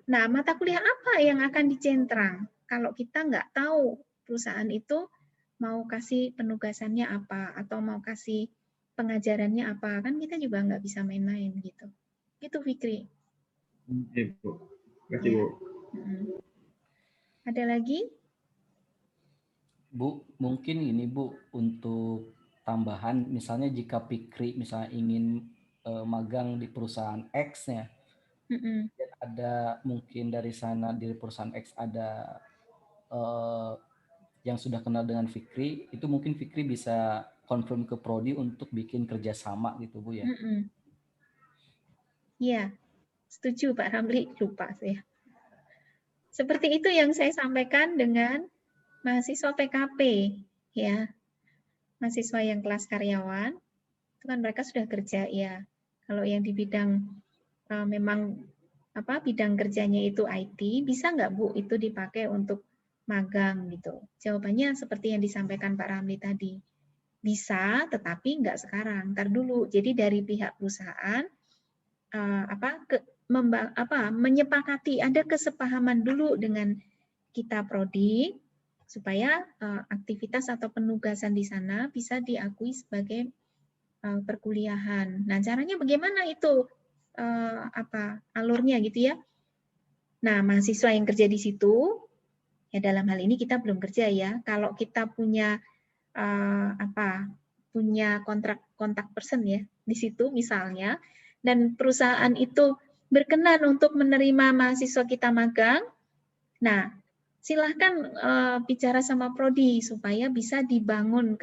Speaker 2: Nah, mata kuliah apa yang akan dicentrang? Kalau kita nggak tahu perusahaan itu mau kasih penugasannya apa, atau mau kasih pengajarannya apa, kan kita juga nggak bisa main-main gitu. Itu Fikri.
Speaker 4: Iya, Bu. Terima kasih, Bu.
Speaker 2: Ada lagi?
Speaker 1: Bu, mungkin ini Bu untuk tambahan, misalnya jika Fikri misalnya ingin magang di perusahaan X-nya, dan ada mungkin dari sana di perusahaan X ada yang sudah kenal dengan Fikri, itu mungkin Fikri bisa confirm ke Prodi untuk bikin kerjasama gitu Bu ya.
Speaker 2: Iya, setuju Pak Ramli, lupa saya. Seperti itu yang saya sampaikan dengan mahasiswa PKP, ya, mahasiswa yang kelas karyawan, itu kan mereka sudah kerja ya. Kalau yang di bidang memang bidang kerjanya itu IT, bisa nggak Bu itu dipakai untuk magang gitu? Jawabannya seperti yang disampaikan Pak Ramli tadi, bisa, tetapi nggak sekarang, ntar dulu. Jadi dari pihak perusahaan menyepakati, ada kesepahaman dulu dengan kita prodi supaya aktivitas atau penugasan di sana bisa diakui sebagai perkuliahan. Nah, caranya bagaimana itu alurnya gitu ya. Nah, mahasiswa yang kerja di situ, ya dalam hal ini kita belum kerja ya. Kalau kita punya punya kontak person ya di situ misalnya, dan perusahaan itu berkenan untuk menerima mahasiswa kita magang, nah silahkan bicara sama prodi supaya bisa dibangun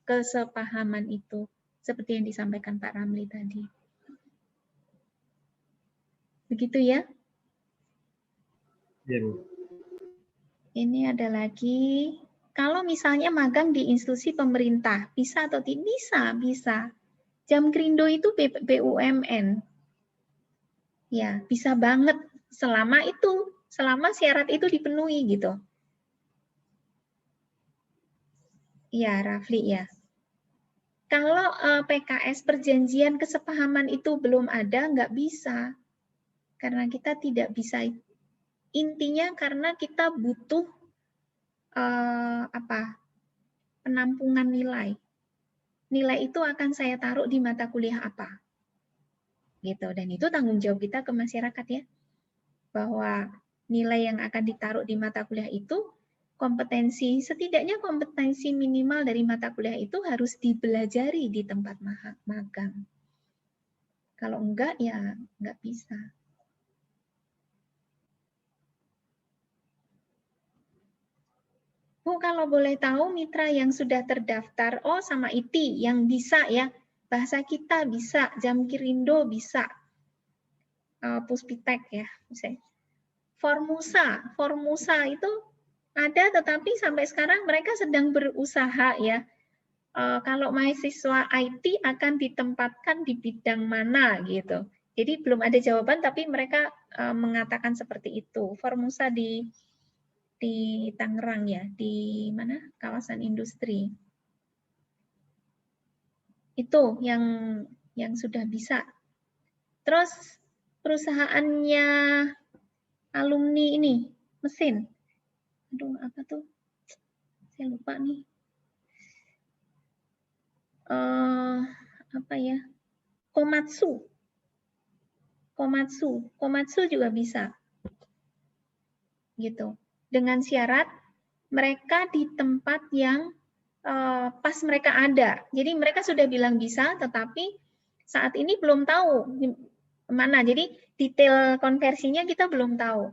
Speaker 2: kesepahaman itu seperti yang disampaikan Pak Ramli tadi. Begitu ya.
Speaker 4: Iya, Bu.
Speaker 2: Ini ada lagi, kalau misalnya magang di institusi pemerintah, bisa atau tidak? Bisa. Jamkrindo itu BUMN. Ya, bisa banget selama syarat itu dipenuhi gitu. Ya, Rafli ya. Kalau PKS perjanjian kesepahaman itu belum ada, nggak bisa. Karena kita tidak bisa. Intinya karena kita butuh penampungan nilai. Nilai itu akan saya taruh di mata kuliah apa. Gitu. Dan itu tanggung jawab kita ke masyarakat ya. Bahwa nilai yang akan ditaruh di mata kuliah itu setidaknya kompetensi minimal dari mata kuliah itu harus dipelajari di tempat magang. Kalau enggak, ya enggak bisa. Bu, kalau boleh tahu mitra yang sudah terdaftar, sama IT yang bisa ya, bahasa kita bisa, Jamkrindo bisa, Puspitek ya, misalnya. Formusa itu ada, tetapi sampai sekarang mereka sedang berusaha ya. Kalau mahasiswa IT akan ditempatkan di bidang mana gitu. Jadi belum ada jawaban, tapi mereka mengatakan seperti itu. Formusa di Tangerang ya, di mana? Kawasan industri. Itu yang sudah bisa. Terus perusahaannya alumni ini, mesin. Aduh, apa tuh? Saya lupa nih. Apa ya? Komatsu juga bisa. Gitu. Dengan syarat mereka di tempat yang pas mereka ada. Jadi mereka sudah bilang bisa, tetapi saat ini belum tahu mana. Jadi detail konversinya kita belum tahu.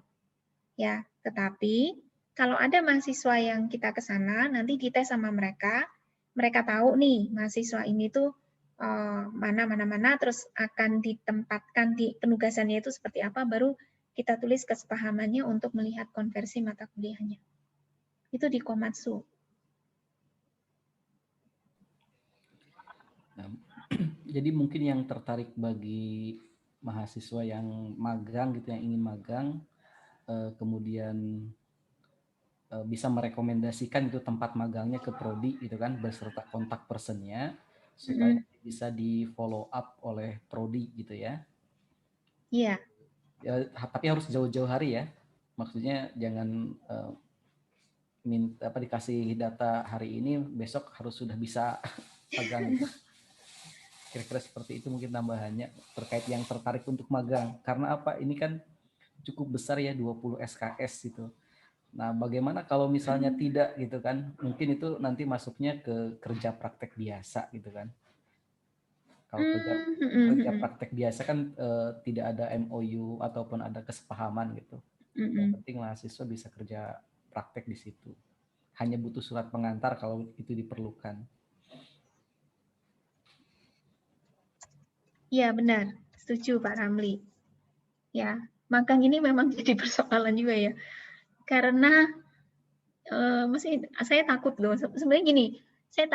Speaker 2: Ya, tetapi kalau ada mahasiswa yang kita ke sana, nanti dites sama mereka tahu nih mahasiswa ini tuh mana, terus akan ditempatkan di penugasannya itu seperti apa, baru kita tulis kesepahamannya untuk melihat konversi mata kuliahnya. Itu di Komatsu.
Speaker 1: Jadi mungkin yang tertarik bagi mahasiswa yang magang gitu, yang ingin magang, kemudian bisa merekomendasikan itu tempat magangnya ke prodi gitu kan, beserta kontak personnya supaya bisa di follow up oleh prodi gitu ya.
Speaker 2: Iya.
Speaker 1: Ya, tapi harus jauh-jauh hari ya. Maksudnya jangan dikasih data hari ini, besok harus sudah bisa magang. Kira-kira seperti itu mungkin tambahannya terkait yang tertarik untuk magang. Karena apa? Ini kan cukup besar ya, 20 SKS gitu. Nah, bagaimana kalau misalnya tidak gitu kan? Mungkin itu nanti masuknya ke kerja praktek biasa gitu kan. Kalau kerja praktek biasa kan tidak ada MOU ataupun ada kesepahaman gitu. Yang penting mahasiswa bisa kerja praktek di situ. Hanya butuh surat pengantar kalau itu diperlukan.
Speaker 2: Ya, benar. Setuju Pak Ramli. Ya, magang ini memang jadi persoalan juga ya. Karena masih saya takut loh. Sebenarnya gini, saya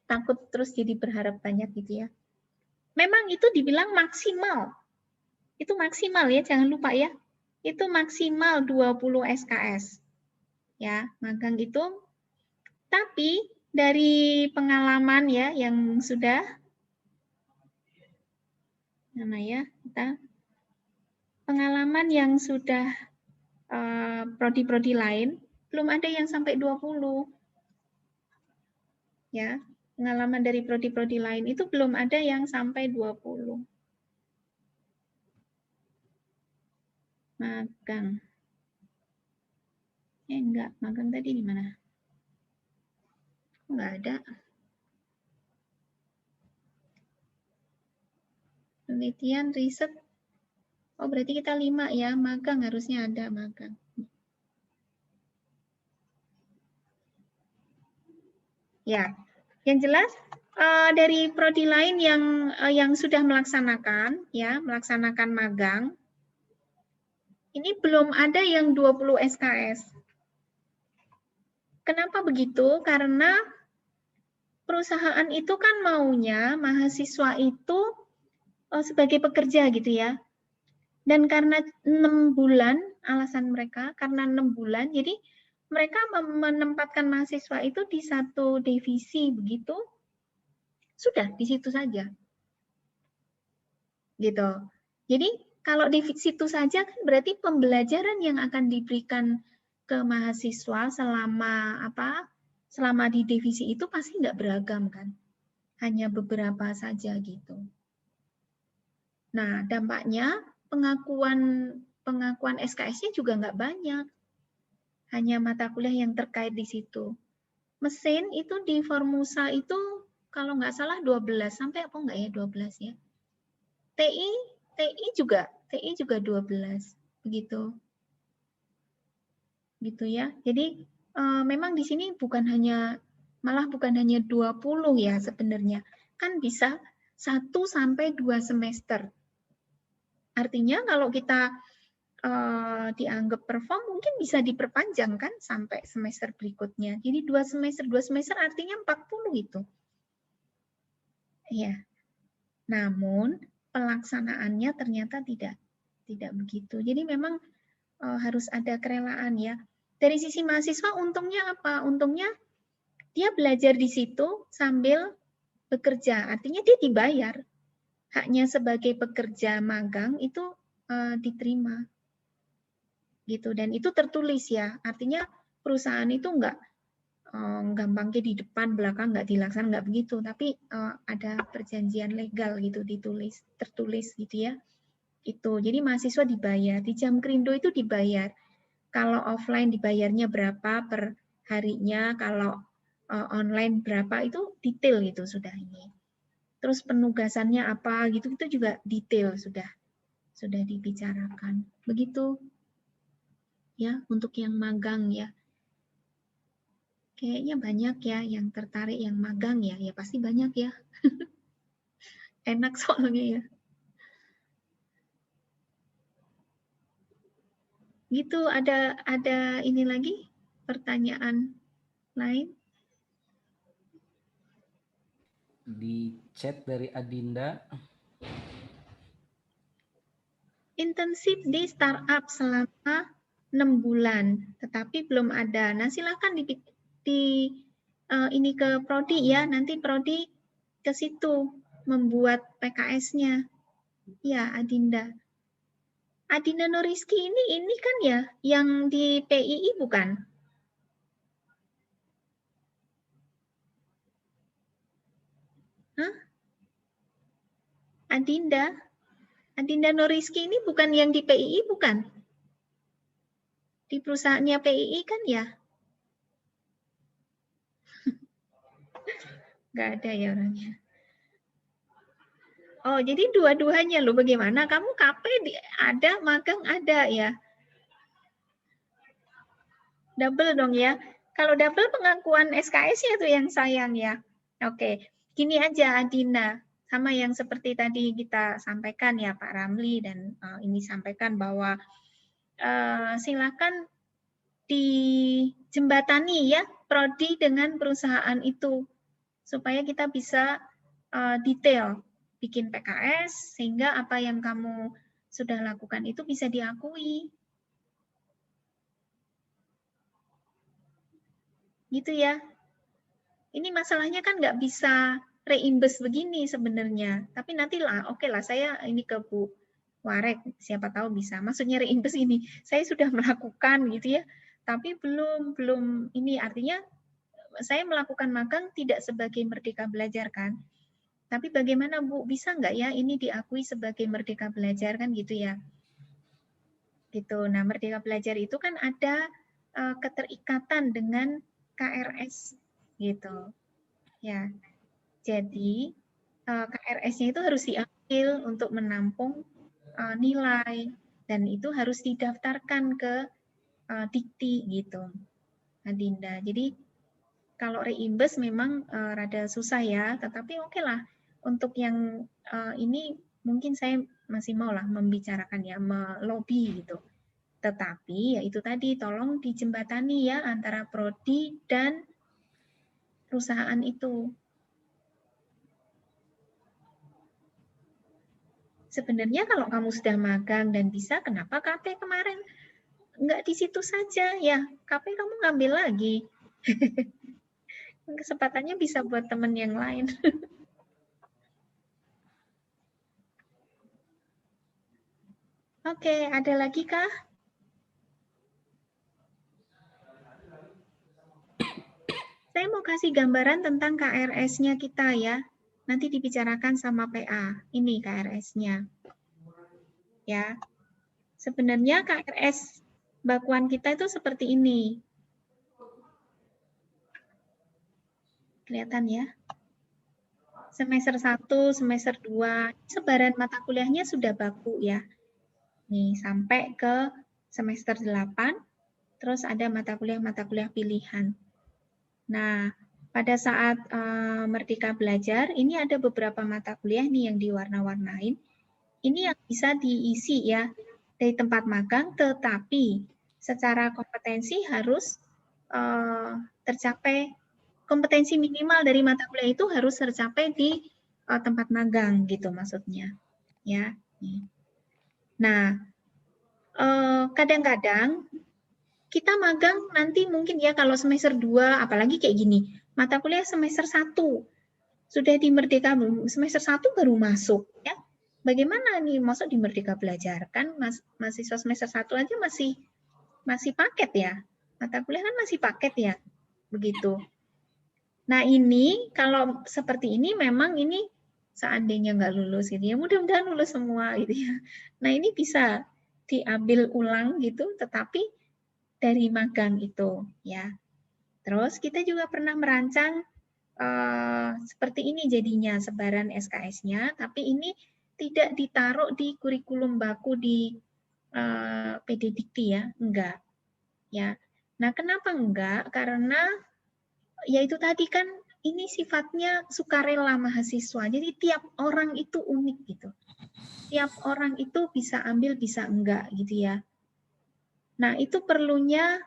Speaker 2: takut terus jadi berharap banyak gitu ya. Memang itu dibilang maksimal. Itu maksimal ya, jangan lupa ya. Itu maksimal 20 SKS. Ya, magang itu. Tapi dari pengalaman ya yang sudah pengalaman yang sudah prodi-prodi lain belum ada yang sampai 20. Ya, pengalaman dari prodi-prodi lain itu belum ada yang sampai 20. Magang. Enggak, magang tadi di mana? Enggak ada. Penelitian, riset. Oh, berarti kita 5 ya. Magang harusnya ada magang. Ya, yang jelas dari prodi lain yang sudah melaksanakan magang, ini belum ada yang 20 SKS. Kenapa begitu? Karena perusahaan itu kan maunya mahasiswa itu sebagai pekerja gitu ya. Dan karena 6 bulan, alasan mereka karena 6 bulan, jadi mereka menempatkan mahasiswa itu di satu divisi begitu, sudah di situ saja. Gitu. Jadi kalau di situ saja kan berarti pembelajaran yang akan diberikan ke mahasiswa selama di divisi itu pasti nggak beragam kan. Hanya beberapa saja gitu. Nah, dampaknya pengakuan SKS-nya juga nggak banyak. Hanya mata kuliah yang terkait di situ. Mesin itu di Formusa itu kalau nggak salah 12, sampai apa nggak ya 12 ya. TI juga 12, begitu. Gitu ya. Jadi memang di sini malah bukan hanya 20 ya sebenarnya. Kan bisa 1 sampai 2 semester. Artinya kalau kita dianggap perform mungkin bisa diperpanjang kan sampai semester berikutnya. Jadi 2 semester artinya 40 itu. Ya. Namun pelaksanaannya ternyata tidak begitu. Jadi memang harus ada kerelaan ya. Dari sisi mahasiswa untungnya apa? Untungnya dia belajar di situ sambil bekerja. Artinya dia dibayar. Haknya sebagai pekerja magang itu diterima. Gitu, dan itu tertulis ya, artinya perusahaan itu nggak gampangnya di depan belakang nggak dilaksanakan, nggak begitu, tapi ada perjanjian legal gitu tertulis gitu ya. Itu jadi mahasiswa dibayar, di jam kerindo itu dibayar. Kalau offline dibayarnya berapa per harinya, kalau online berapa, itu detail gitu sudah ini. Terus penugasannya apa gitu, itu juga detail sudah dibicarakan begitu. Ya, untuk yang magang ya. Kayaknya banyak ya yang tertarik yang magang ya. Ya pasti banyak ya. Enak soalnya ya. Gitu, ada ini lagi pertanyaan lain?
Speaker 1: Di chat dari Adinda.
Speaker 2: Intensif di startup selama 6 bulan, tetapi belum ada. Nah, silakan ini ke prodi ya, nanti prodi ke situ membuat PKS-nya. Ya, Adinda. Adinda Noriski ini kan ya yang di PII bukan? Hah? Adinda Noriski ini bukan yang di PII bukan? Di perusahaannya PII kan ya? Nggak ada ya orangnya. Oh, jadi dua-duanya loh. Bagaimana? Kamu KP ada, magang ada ya? Double dong ya. Kalau double pengakuan SKS-nya itu yang sayang ya. Oke, gini aja Adina. Sama yang seperti tadi kita sampaikan ya Pak Ramli dan ini sampaikan bahwa silakan dijembatani ya prodi dengan perusahaan itu supaya kita bisa detail bikin PKS sehingga apa yang kamu sudah lakukan itu bisa diakui. Gitu ya. Ini masalahnya kan nggak bisa reimbas begini sebenarnya. Tapi nantilah, oke lah saya ini ke Bu Warek, siapa tahu bisa. Maksudnya reimbas ini, saya sudah melakukan gitu ya. Tapi belum ini artinya saya melakukan magang tidak sebagai Merdeka Belajar kan. Tapi bagaimana Bu, bisa nggak ya ini diakui sebagai Merdeka Belajar kan gitu ya. Gitu. Nah, Merdeka Belajar itu kan ada keterikatan dengan KRS gitu. Ya. Jadi KRS-nya itu harus diambil untuk menampung nilai dan itu harus didaftarkan ke Dikti gitu. Adinda. Jadi kalau reimbas memang rada susah ya, tetapi oke lah untuk yang ini mungkin saya masih mau lah membicarakan ya, melobi gitu. Tetapi ya itu tadi tolong dijembatani ya antara prodi dan perusahaan itu. Sebenarnya kalau kamu sudah magang dan bisa, kenapa KP kemarin nggak di situ saja ya? KP kamu ngambil lagi. Kesempatannya bisa buat teman yang lain. Oke, ada lagi kah? Saya mau kasih gambaran tentang KRS-nya kita ya. Nanti dibicarakan sama PA. Ini KRS-nya. Ya. Sebenarnya KRS bakuan kita itu seperti ini. Kelihatan ya? Semester 1, semester 2, sebaran mata kuliahnya sudah baku ya. Nih, sampai ke semester 8, terus ada mata kuliah pilihan. Nah, pada saat Merdeka Belajar, ini ada beberapa mata kuliah nih yang diwarna-warnain. Ini yang bisa diisi ya dari tempat magang, tetapi secara kompetensi harus tercapai, kompetensi minimal dari mata kuliah itu harus tercapai di tempat magang gitu maksudnya. Ya. Nah, kadang-kadang kita magang nanti mungkin ya kalau semester 2, apalagi kayak gini, mata kuliah semester 1, sudah di Merdeka, semester 1 baru masuk. Ya. Bagaimana nih masuk di Merdeka Belajar? Kan mahasiswa semester 1 aja masih paket ya. Mata kuliah kan masih paket ya. Begitu. Nah ini, kalau seperti ini memang ini seandainya nggak lulus gitu ya, mudah-mudahan lulus semua gitu ya. Nah ini bisa diambil ulang gitu, tetapi dari magang itu ya. Terus kita juga pernah merancang seperti ini jadinya sebaran SKS-nya, tapi ini tidak ditaruh di kurikulum baku di PD Dikti ya, enggak. Ya. Nah, kenapa enggak? Karena ya itu tadi kan ini sifatnya sukarela mahasiswa. Jadi tiap orang itu unik gitu. Tiap orang itu bisa ambil, bisa enggak gitu ya. Nah, itu perlunya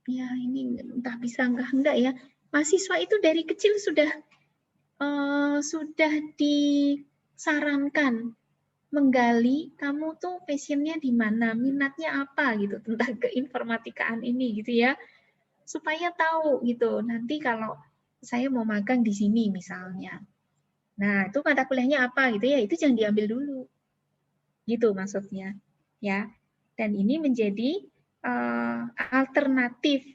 Speaker 2: ya ini entah bisa enggak ya. Mahasiswa itu dari kecil sudah disarankan menggali kamu tuh passionnya di mana, minatnya apa gitu tentang keinformatikaan ini gitu ya, supaya tahu gitu. Nanti kalau saya mau magang di sini misalnya, nah itu mata kuliahnya apa gitu ya, itu jangan diambil dulu, gitu maksudnya ya. Dan ini menjadi alternatif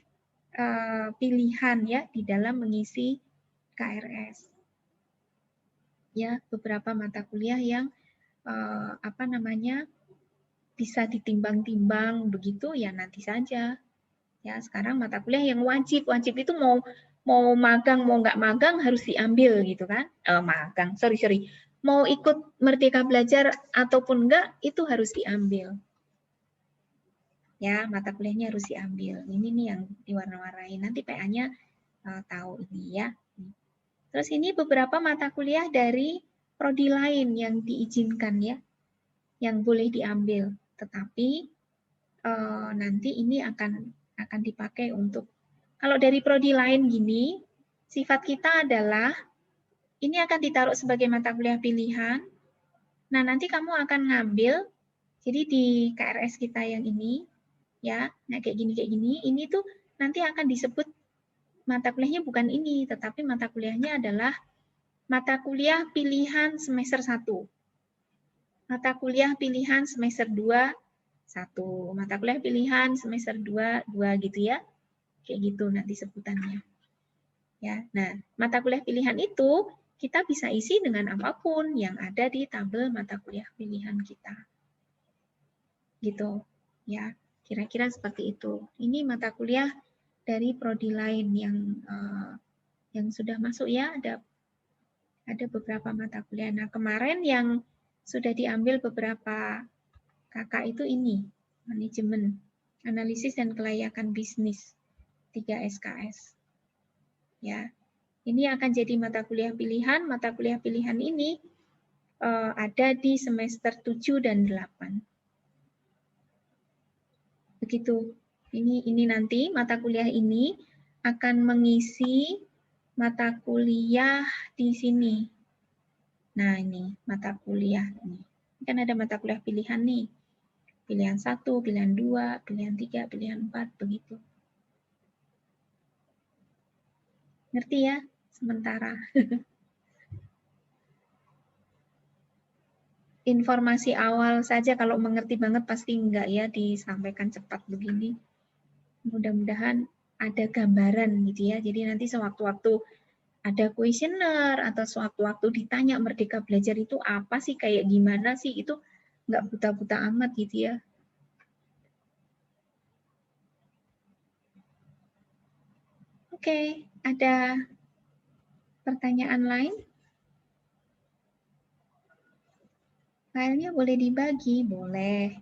Speaker 2: pilihan ya di dalam mengisi KRS. Ya beberapa mata kuliah yang bisa ditimbang-timbang begitu ya nanti saja. Ya, sekarang mata kuliah yang wajib itu mau magang mau nggak magang harus diambil gitu kan. Sorry. Mau ikut Merdeka Belajar ataupun enggak itu harus diambil. Ya, mata kuliahnya harus diambil. Ini nih yang diwarna-warnain. Nanti PA-nya tahu ini ya. Terus ini beberapa mata kuliah dari prodi lain yang diizinkan ya, yang boleh diambil. Tetapi nanti ini akan dipakai untuk, kalau dari prodi lain gini, sifat kita adalah ini akan ditaruh sebagai mata kuliah pilihan. Nah, nanti kamu akan ngambil, jadi di KRS kita yang ini, ya, nah kayak gini, ini tuh nanti akan disebut mata kuliahnya bukan ini, tetapi mata kuliahnya adalah mata kuliah pilihan semester 1. Mata kuliah pilihan semester 2, 1. Mata kuliah pilihan semester 2, 2 gitu ya. Kayak gitu nanti sebutannya. Ya, nah, mata kuliah pilihan itu kita bisa isi dengan apapun yang ada di tabel mata kuliah pilihan kita. Gitu. Ya, kira-kira seperti itu. Ini mata kuliah dari prodi lain yang sudah masuk ya, ada beberapa mata kuliah. Nah, kemarin yang sudah diambil beberapa kakak itu ini, manajemen, analisis dan kelayakan bisnis, 3 SKS. Ya, ini akan jadi mata kuliah pilihan. Mata kuliah pilihan ini ada di semester 7 dan 8. Begitu. Ini nanti mata kuliah ini akan mengisi mata kuliah di sini. Nah, ini mata kuliah ini. Kan ada mata kuliah pilihan nih. Pilihan 1, pilihan 2, pilihan 3, pilihan 4, begitu. Ngerti ya? Sementara. Informasi awal saja, kalau mengerti banget pasti enggak ya disampaikan cepat begini. Mudah-mudahan ada gambaran gitu ya. Jadi nanti sewaktu-waktu ada kuesioner atau sewaktu-waktu ditanya Merdeka Belajar itu apa sih, kayak gimana sih, itu nggak buta-buta amat gitu ya. Oke, ada pertanyaan lain? Filenya boleh dibagi, boleh.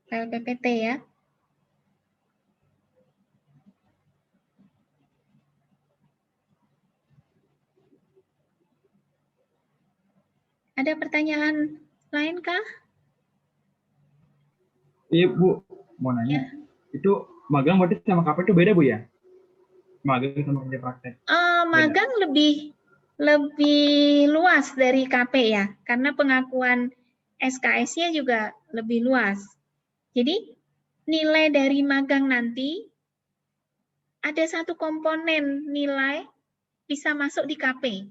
Speaker 2: File PPT ya. Ada pertanyaan lain kah?
Speaker 4: Iya Bu, mau nanya.
Speaker 2: Ya.
Speaker 4: Itu magang berarti sama KP itu beda Bu ya? Magang sama kerja praktek.
Speaker 2: Magang lebih luas dari KP ya, karena pengakuan SKS-nya juga lebih luas. Jadi nilai dari magang nanti ada satu komponen nilai bisa masuk di KP.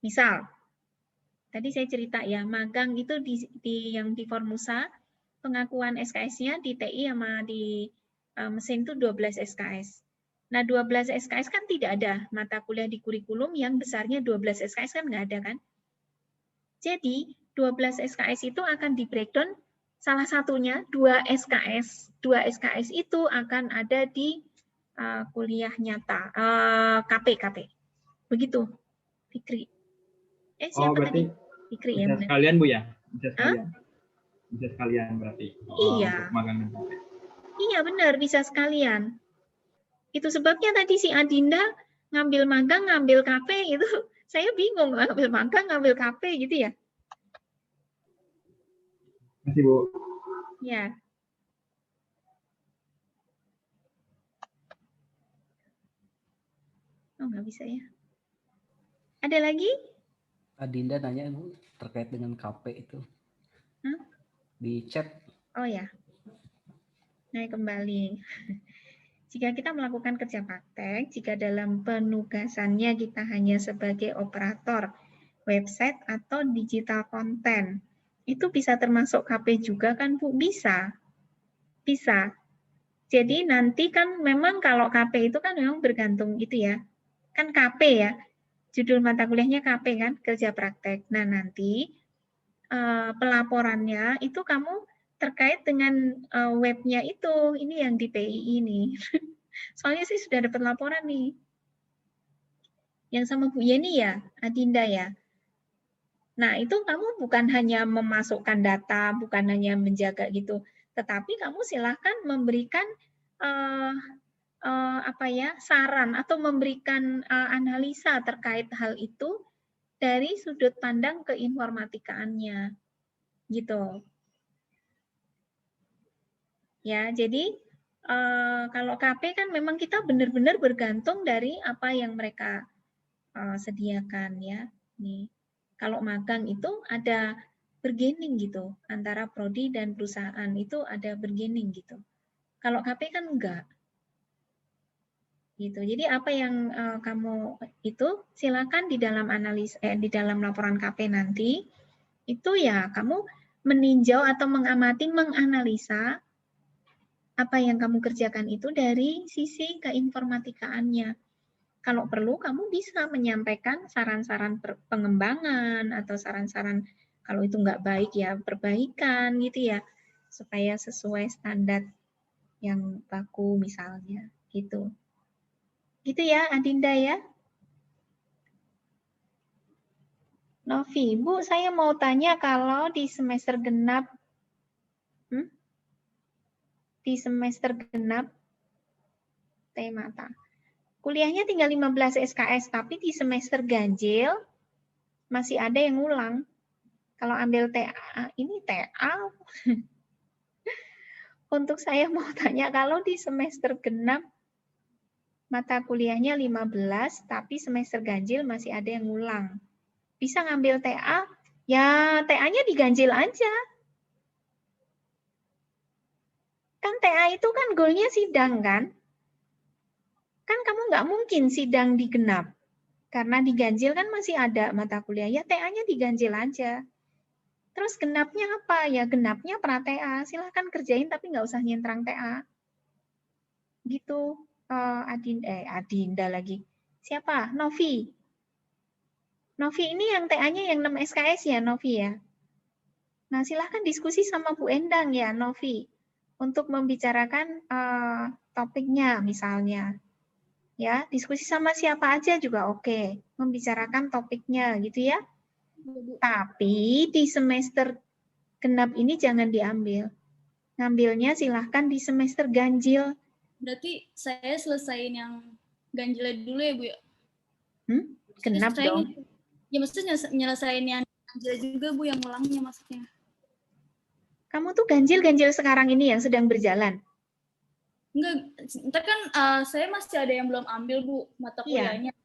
Speaker 2: Misal, tadi saya cerita ya, magang itu yang di Formusa, pengakuan SKS-nya di TI sama di mesin itu 12 SKS. Nah, 12 SKS kan tidak ada mata kuliah di kurikulum yang besarnya 12 SKS kan nggak ada kan? Jadi, 12 SKS itu akan di breakdown, salah satunya 2 SKS. 2 SKS itu akan ada di kuliah nyata, KP. Begitu, Fikri. Siapa
Speaker 4: berarti
Speaker 2: tadi? Fikri ya,
Speaker 4: bisa
Speaker 2: benar.
Speaker 4: sekalian Bu ya? Bisa sekalian. Bisa sekalian berarti.
Speaker 2: Iya.
Speaker 4: Untuk magang dan KP.
Speaker 2: Iya, benar, bisa sekalian. Itu sebabnya tadi si Adinda ngambil magang, ngambil KP, itu saya bingung, ngambil magang, ngambil KP gitu ya.
Speaker 4: Terima kasih Bu.
Speaker 2: Ya. Oh, nggak bisa ya. Ada lagi?
Speaker 1: Adinda nanya Bu, terkait dengan KP itu. Di chat.
Speaker 2: Oh ya. Naik kembali. Jika kita melakukan kerja praktek, jika dalam penugasannya kita hanya sebagai operator website atau digital content, itu bisa termasuk KP juga kan Bu? Bisa. Bisa. Jadi nanti kan memang kalau KP itu kan memang bergantung itu ya. Kan KP ya. Judul mata kuliahnya KP kan, kerja praktek. Nah, nanti pelaporannya itu kamu terkait dengan webnya itu. Ini yang di PII nih. Soalnya sih sudah dapat laporan nih. Yang sama Bu Yeni ya, Adinda ya. Nah, itu kamu bukan hanya memasukkan data, bukan hanya menjaga gitu, tetapi kamu silahkan memberikan saran atau memberikan analisa terkait hal itu dari sudut pandang keinformatikaannya, gitu. Ya, jadi kalau KP kan memang kita benar-benar bergantung dari apa yang mereka sediakan ya. Nih, kalau magang itu ada bargaining gitu antara prodi dan perusahaan, itu ada bargaining gitu. Kalau KP kan enggak. Gitu. Jadi apa yang kamu itu silakan di dalam di dalam laporan KP nanti itu ya kamu meninjau atau mengamati, menganalisa apa yang kamu kerjakan itu dari sisi keinformatikaannya. Kalau perlu, kamu bisa menyampaikan saran-saran pengembangan atau saran-saran kalau itu nggak baik ya perbaikan gitu ya, supaya sesuai standar yang baku misalnya gitu. Gitu ya, Adinda ya. Novi, Bu, saya mau tanya kalau di semester genap, mata. Kuliahnya tinggal 15 SKS, tapi di semester ganjil masih ada yang ngulang. Kalau ambil TA, ini TA. Untuk saya mau tanya, kalau di semester genap mata kuliahnya 15, tapi semester ganjil masih ada yang ngulang. Bisa ngambil TA, ya TA-nya diganjil aja. Kan TA itu kan goalnya sidang kan? Kan kamu nggak mungkin sidang di genap. Karena diganjil kan masih ada mata kuliah, ya TA-nya diganjil aja. Terus genapnya apa? Ya genapnya pra-TA, silahkan kerjain tapi nggak usah nyentrang TA. Gitu, Adinda lagi. Siapa? Novi. Novi ini yang TA-nya yang 6 SKS ya, Novi ya? Nah, silahkan diskusi sama Bu Endang ya, Novi. Untuk membicarakan topiknya misalnya. Ya, diskusi sama siapa aja juga oke. Membicarakan topiknya gitu ya. Tapi di semester genap ini jangan diambil. Ngambilnya silahkan di semester ganjil.
Speaker 5: Berarti saya selesaiin yang ganjilnya dulu ya, Bu ya?
Speaker 2: Genap dong.
Speaker 5: Ya maksudnya nyelesain yang ganjil juga, Bu, yang ulangnya maksudnya.
Speaker 2: Kamu tuh ganjil-ganjil sekarang ini yang sedang berjalan.
Speaker 5: Enggak, ntar kan saya masih ada yang belum ambil, Bu, mata kuliahnya.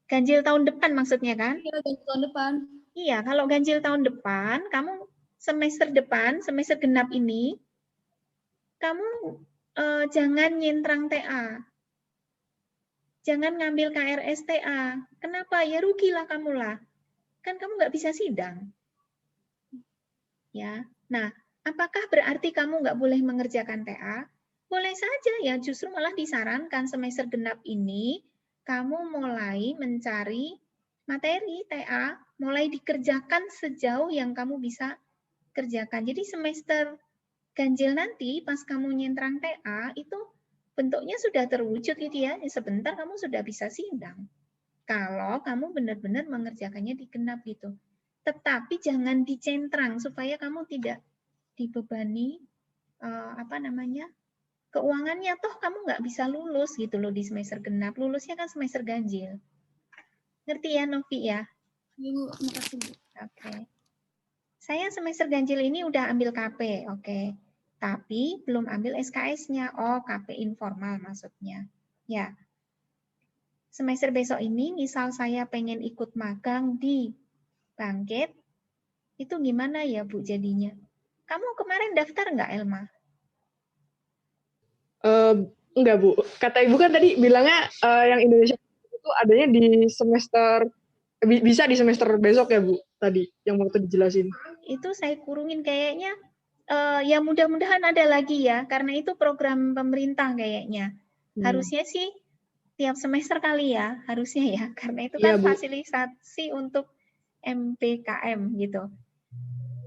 Speaker 2: Ganjil tahun depan maksudnya kan?
Speaker 5: Iya, ganjil tahun depan.
Speaker 2: Iya, kalau ganjil tahun depan, kamu semester depan, semester genap ini, kamu jangan nyentrang TA. Jangan ngambil KRS TA. Kenapa? Ya rugilah kamu lah. Kan kamu nggak bisa sidang. Ya, nah, apakah berarti kamu nggak boleh mengerjakan TA? Boleh saja ya, justru malah disarankan semester genap ini kamu mulai mencari materi TA, mulai dikerjakan sejauh yang kamu bisa kerjakan. Jadi semester ganjil nanti pas kamu nyentrang TA itu bentuknya sudah terwujud gitu ya, sebentar kamu sudah bisa sidang. Kalau kamu benar-benar mengerjakannya di genap gitu. Tetapi jangan dicentrang supaya kamu tidak dibebani keuangannya, toh kamu nggak bisa lulus gitu loh di semester genap, lulusnya kan semester ganjil. Ngerti ya Novi ya?
Speaker 5: Iya, Bu, makasih, Bu.
Speaker 2: Oke. Saya semester ganjil ini udah ambil KP, oke. Tapi belum ambil SKS-nya. Oh, KP informal maksudnya. Ya. Semester besok ini misal saya pengen ikut magang di Bangkit, itu gimana ya Bu jadinya? Kamu kemarin daftar nggak, Elma?
Speaker 6: Enggak, Bu. Kata Ibu kan tadi bilangnya yang Indonesia itu adanya di semester, bisa di semester besok ya, Bu, tadi yang waktu dijelasin.
Speaker 2: Itu saya kurungin kayaknya, ya mudah-mudahan ada lagi ya, karena itu program pemerintah kayaknya. Harusnya sih tiap semester kali ya, harusnya ya, karena itu kan
Speaker 6: Iya, Bu.
Speaker 2: fasilitasi untuk MPKM gitu.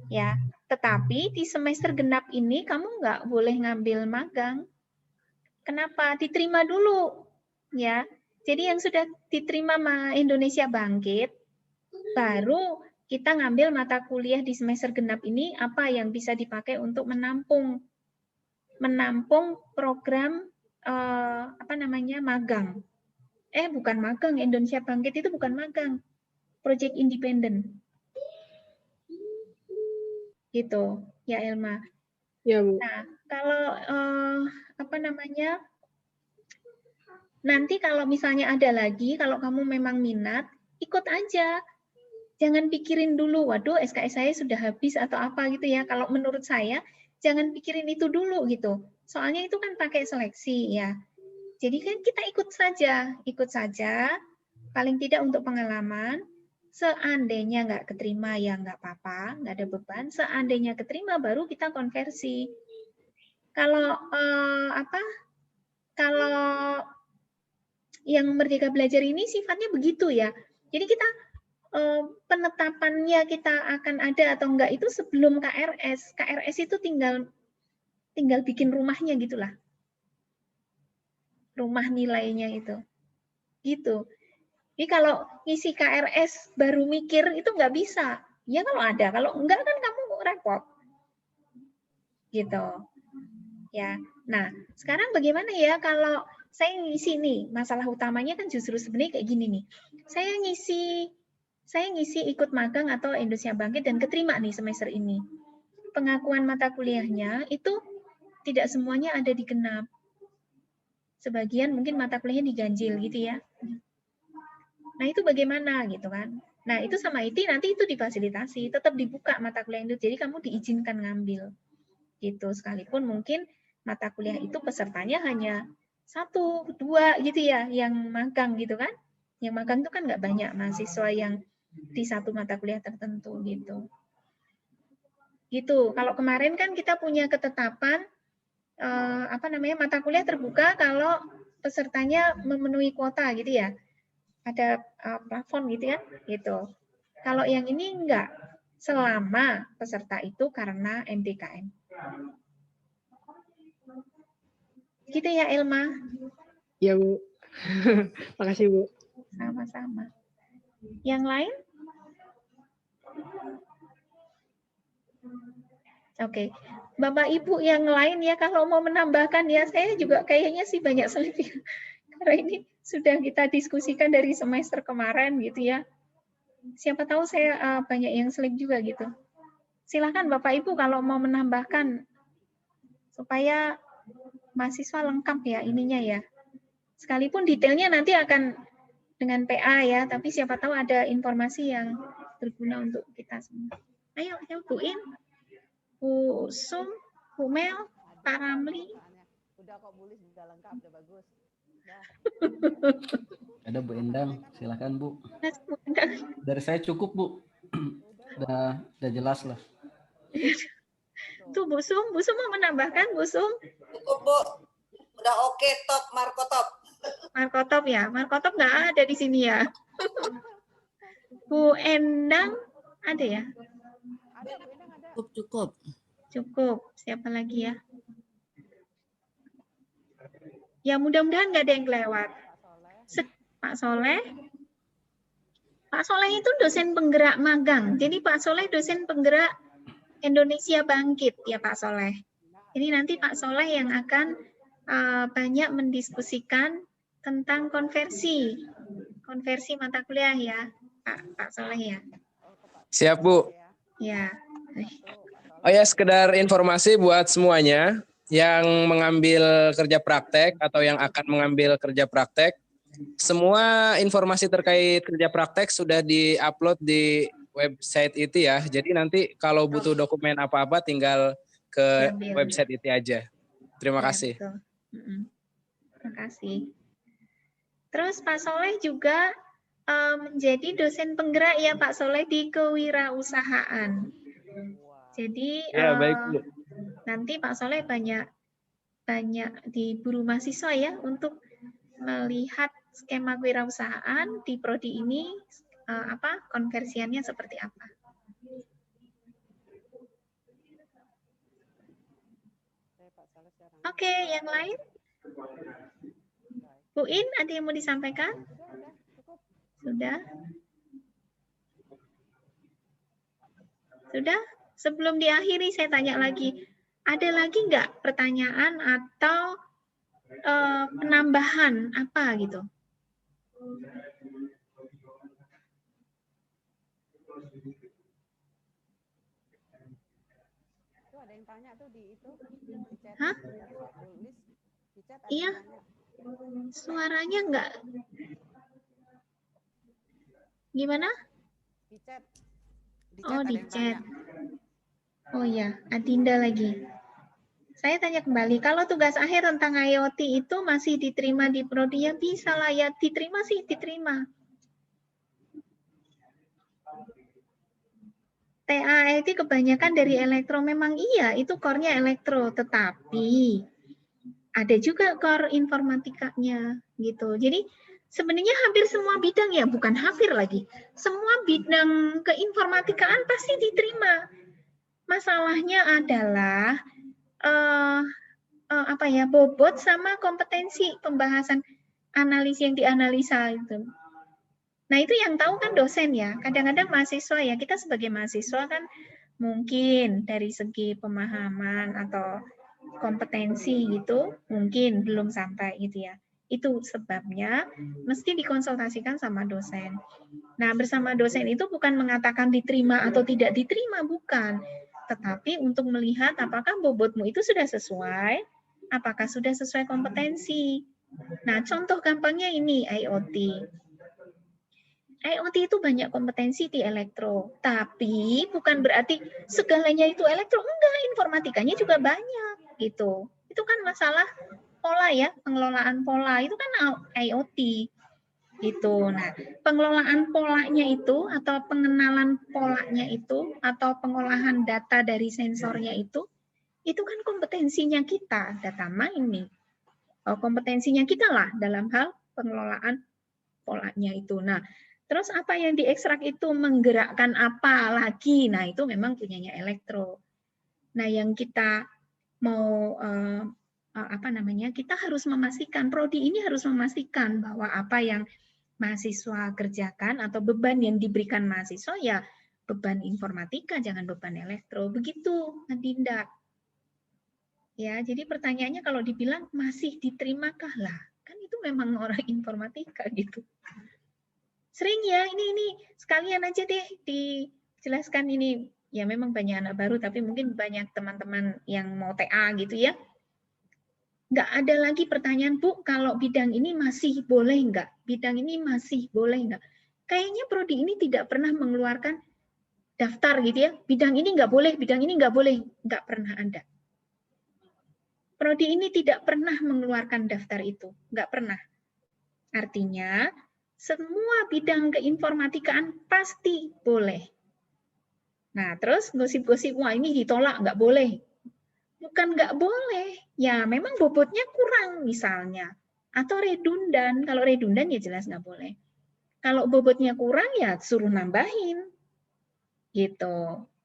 Speaker 2: Ya, tetapi di semester genap ini kamu nggak boleh ngambil magang. Kenapa? Diterima dulu, ya. Jadi yang sudah diterima Indonesia Bangkit, baru kita ngambil mata kuliah di semester genap ini apa yang bisa dipakai untuk menampung program magang. Bukan magang, Indonesia Bangkit itu bukan magang, project independen. Gitu, ya Elma.
Speaker 6: Ya, Bu.
Speaker 2: Nah, kalau nanti kalau misalnya ada lagi, kalau kamu memang minat, ikut aja. Jangan pikirin dulu, waduh SKS saya sudah habis atau apa gitu ya. Kalau menurut saya, jangan pikirin itu dulu gitu. Soalnya itu kan pakai seleksi ya. Jadi kan kita ikut saja, paling tidak untuk pengalaman. Seandainya nggak keterima ya nggak apa-apa, nggak ada beban. Seandainya keterima baru kita konversi. Kalau kalau yang Merdeka Belajar ini sifatnya begitu ya. Jadi kita penetapannya kita akan ada atau enggak itu sebelum KRS. KRS itu tinggal bikin rumahnya gitulah. Rumah nilainya itu. Gitu. Jadi kalau ngisi KRS baru mikir itu nggak bisa. Ya kalau ada, kalau enggak kan kamu repot. Gitu. Ya. Nah, sekarang bagaimana ya kalau saya ngisi nih, masalah utamanya kan justru sebenarnya kayak gini nih. Saya ngisi ikut magang atau Indonesia Bangkit dan keterima nih semester ini. Pengakuan mata kuliahnya itu tidak semuanya ada di genap. Sebagian mungkin mata kuliahnya diganjil gitu ya. Nah, itu bagaimana gitu kan. Nah, itu sama IT nanti itu difasilitasi, tetap dibuka mata kuliah itu. Jadi kamu diizinkan ngambil. Gitu. Sekalipun mungkin mata kuliah itu pesertanya hanya 1, 2 gitu ya, yang magang gitu kan. Yang magang itu kan nggak banyak mahasiswa yang di satu mata kuliah tertentu gitu. Gitu. Kalau kemarin kan kita punya ketetapan mata kuliah terbuka kalau pesertanya memenuhi kuota gitu ya. Ada plafon gitu ya, gitu. Kalau yang ini enggak, selama peserta itu karena MDKM. Gitu ya, Elma.
Speaker 6: Ya, Bu. Makasih, Bu.
Speaker 2: Sama-sama. Yang lain? Oke. Bapak Ibu yang lain ya, kalau mau menambahkan ya, saya juga kayaknya sih banyak selip. Karena ini sudah kita diskusikan dari semester kemarin gitu ya. Siapa tahu saya banyak yang selip juga gitu. Silakan Bapak Ibu kalau mau menambahkan supaya mahasiswa lengkap ya ininya ya. Sekalipun detailnya nanti akan dengan PA ya, tapi siapa tahu ada informasi yang berguna untuk kita semua. Ayo, Bu In, Bu Sum, Bu Mel, Pak Ramli.
Speaker 7: Udah kok Bu Lis, udah lengkap, udah bagus.
Speaker 1: Ada Bu Endang, silakan Bu.
Speaker 2: Bu Endang.
Speaker 1: Dari saya cukup Bu, udah jelas lah.
Speaker 2: Tuh Bu Sum mau menambahkan Bu Sum?
Speaker 8: Cukup Bu, udah oke top Markotop.
Speaker 2: Markotop ya, Markotop nggak ada di sini ya. Bu Endang ada ya? Cukup. Siapa lagi ya? Ya mudah-mudahan nggak ada yang kelewat. Pak Soleh. Pak Soleh itu dosen penggerak magang. Jadi Pak Soleh dosen penggerak Indonesia Bangkit ya Pak Soleh. Ini nanti Pak Soleh yang akan banyak mendiskusikan tentang konversi mata kuliah ya Pak Soleh ya.
Speaker 9: Siap Bu.
Speaker 2: Ya.
Speaker 9: Oh ya, sekedar informasi buat semuanya yang mengambil kerja praktek atau yang akan mengambil kerja praktek, semua informasi terkait kerja praktek sudah di-upload di website itu ya. Jadi nanti kalau butuh dokumen apa-apa tinggal ke website itu aja. Terima kasih.
Speaker 2: Betul. Terima kasih. Terus Pak Soleh juga menjadi dosen penggerak ya Pak Soleh di kewirausahaan. Jadi
Speaker 9: ya, baik, Bu.
Speaker 2: Nanti Pak Soleh banyak diburu mahasiswa ya untuk melihat skema kewirausahaan di prodi ini konversiannya seperti apa. Oke, yang lain? Bu In, ada yang mau disampaikan? Sudah? Sudah? Sebelum diakhiri, saya tanya lagi. Ada lagi nggak pertanyaan atau penambahan apa gitu?
Speaker 7: Itu ada yang tanya tuh di itu, di chat.
Speaker 2: Hah?
Speaker 7: Tulis di chat ada
Speaker 2: Iya.
Speaker 7: yang tanya.
Speaker 2: Suaranya nggak. Gimana?
Speaker 7: Di chat. Di chat
Speaker 2: Oh,
Speaker 7: ada
Speaker 2: di
Speaker 7: yang
Speaker 2: chat.
Speaker 7: tanya.
Speaker 2: Oh ya, Adinda lagi. Saya tanya kembali, kalau tugas akhir tentang IoT itu masih diterima di prodi, ya bisa lah ya, diterima sih, diterima. TAIT kebanyakan dari elektro, memang iya, itu core-nya elektro, tetapi ada juga core informatikanya gitu. Jadi sebenarnya hampir semua bidang ya, bukan hampir lagi. Semua bidang keinformatikaan pasti diterima. Masalahnya adalah apa ya, bobot sama kompetensi pembahasan analisis yang dianalisa itu. Nah, itu yang tahu kan dosen ya. Kadang-kadang mahasiswa ya, kita sebagai mahasiswa kan mungkin dari segi pemahaman atau kompetensi gitu, mungkin belum sampai gitu ya. Itu sebabnya mesti dikonsultasikan sama dosen. Nah, bersama dosen itu bukan mengatakan diterima atau tidak diterima, bukan. Tetapi untuk melihat apakah bobotmu itu sudah sesuai, apakah sudah sesuai kompetensi. Nah, contoh gampangnya ini IoT. IoT itu banyak kompetensi di elektro, tapi bukan berarti segalanya itu elektro, enggak, informatikanya juga banyak gitu. Itu kan masalah pola ya, pengelolaan pola itu kan IoT gitu. Nah, pengelolaan polanya itu atau pengenalan polanya itu atau pengolahan data dari sensornya itu kan kompetensinya kita, data mining. Kompetensinya kita lah dalam hal pengelolaan polanya itu. Nah, terus apa yang diekstrak itu menggerakkan apa lagi? Nah, itu memang punyanya elektro. Nah, yang kita mau apa namanya? Kita harus memastikan, prodi ini harus memastikan bahwa apa yang mahasiswa kerjakan atau beban yang diberikan mahasiswa ya beban informatika, jangan beban elektro. Begitu, Adinda. Ya, jadi pertanyaannya kalau dibilang masih diterimakah lah? Kan itu memang orang informatika gitu. Sering ya, ini sekalian aja deh dijelaskan ini. Ya memang banyak anak baru, tapi mungkin banyak teman-teman yang mau TA gitu ya. Nggak ada lagi pertanyaan, Bu, kalau bidang ini masih boleh nggak? Bidang ini masih boleh nggak? Kayaknya prodi ini tidak pernah mengeluarkan daftar gitu ya. Bidang ini nggak boleh, bidang ini nggak boleh. Nggak pernah ada. Prodi ini tidak pernah mengeluarkan daftar itu. Nggak pernah. Artinya, semua bidang keinformatikaan pasti boleh. Nah, terus gosip-gosip, wah ini ditolak, nggak boleh. Bukan nggak boleh, ya memang bobotnya kurang misalnya. Atau redundan, kalau redundan ya jelas nggak boleh. Kalau bobotnya kurang ya suruh nambahin. Gitu.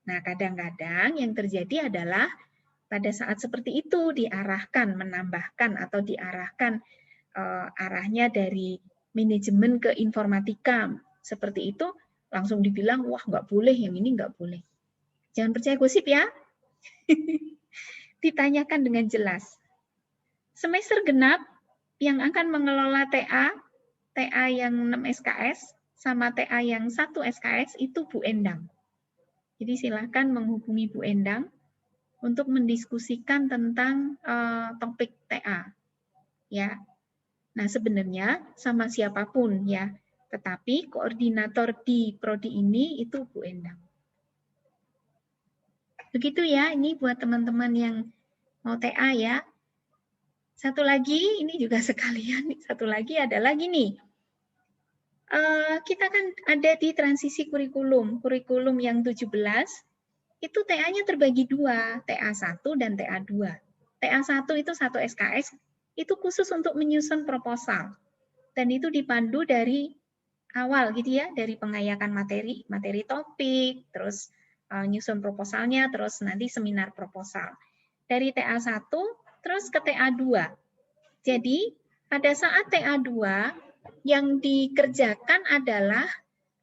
Speaker 2: Nah, kadang-kadang yang terjadi adalah pada saat seperti itu diarahkan, menambahkan atau diarahkan arahnya dari manajemen ke informatika seperti itu langsung dibilang wah nggak boleh, yang ini nggak boleh. Jangan percaya gosip ya. Ditanyakan dengan jelas. Semester genap yang akan mengelola TA yang 6 SKS sama TA yang 1 SKS itu Bu Endang. Jadi silakan menghubungi Bu Endang untuk mendiskusikan tentang topik TA. Ya. Nah, sebenarnya sama siapapun ya, tetapi koordinator di prodi ini itu Bu Endang. Begitu ya, ini buat teman-teman yang mau TA ya. Satu lagi, ini juga sekalian, satu lagi adalah gini. Kita kan ada di transisi kurikulum yang 17, itu TA-nya terbagi dua, TA1 dan TA2. TA1 itu 1 SKS, itu khusus untuk menyusun proposal. Dan itu dipandu dari awal gitu ya, dari pengayakan materi topik, terus nyusun proposalnya, terus nanti seminar proposal. Dari TA1 terus ke TA2. Jadi pada saat TA2 yang dikerjakan adalah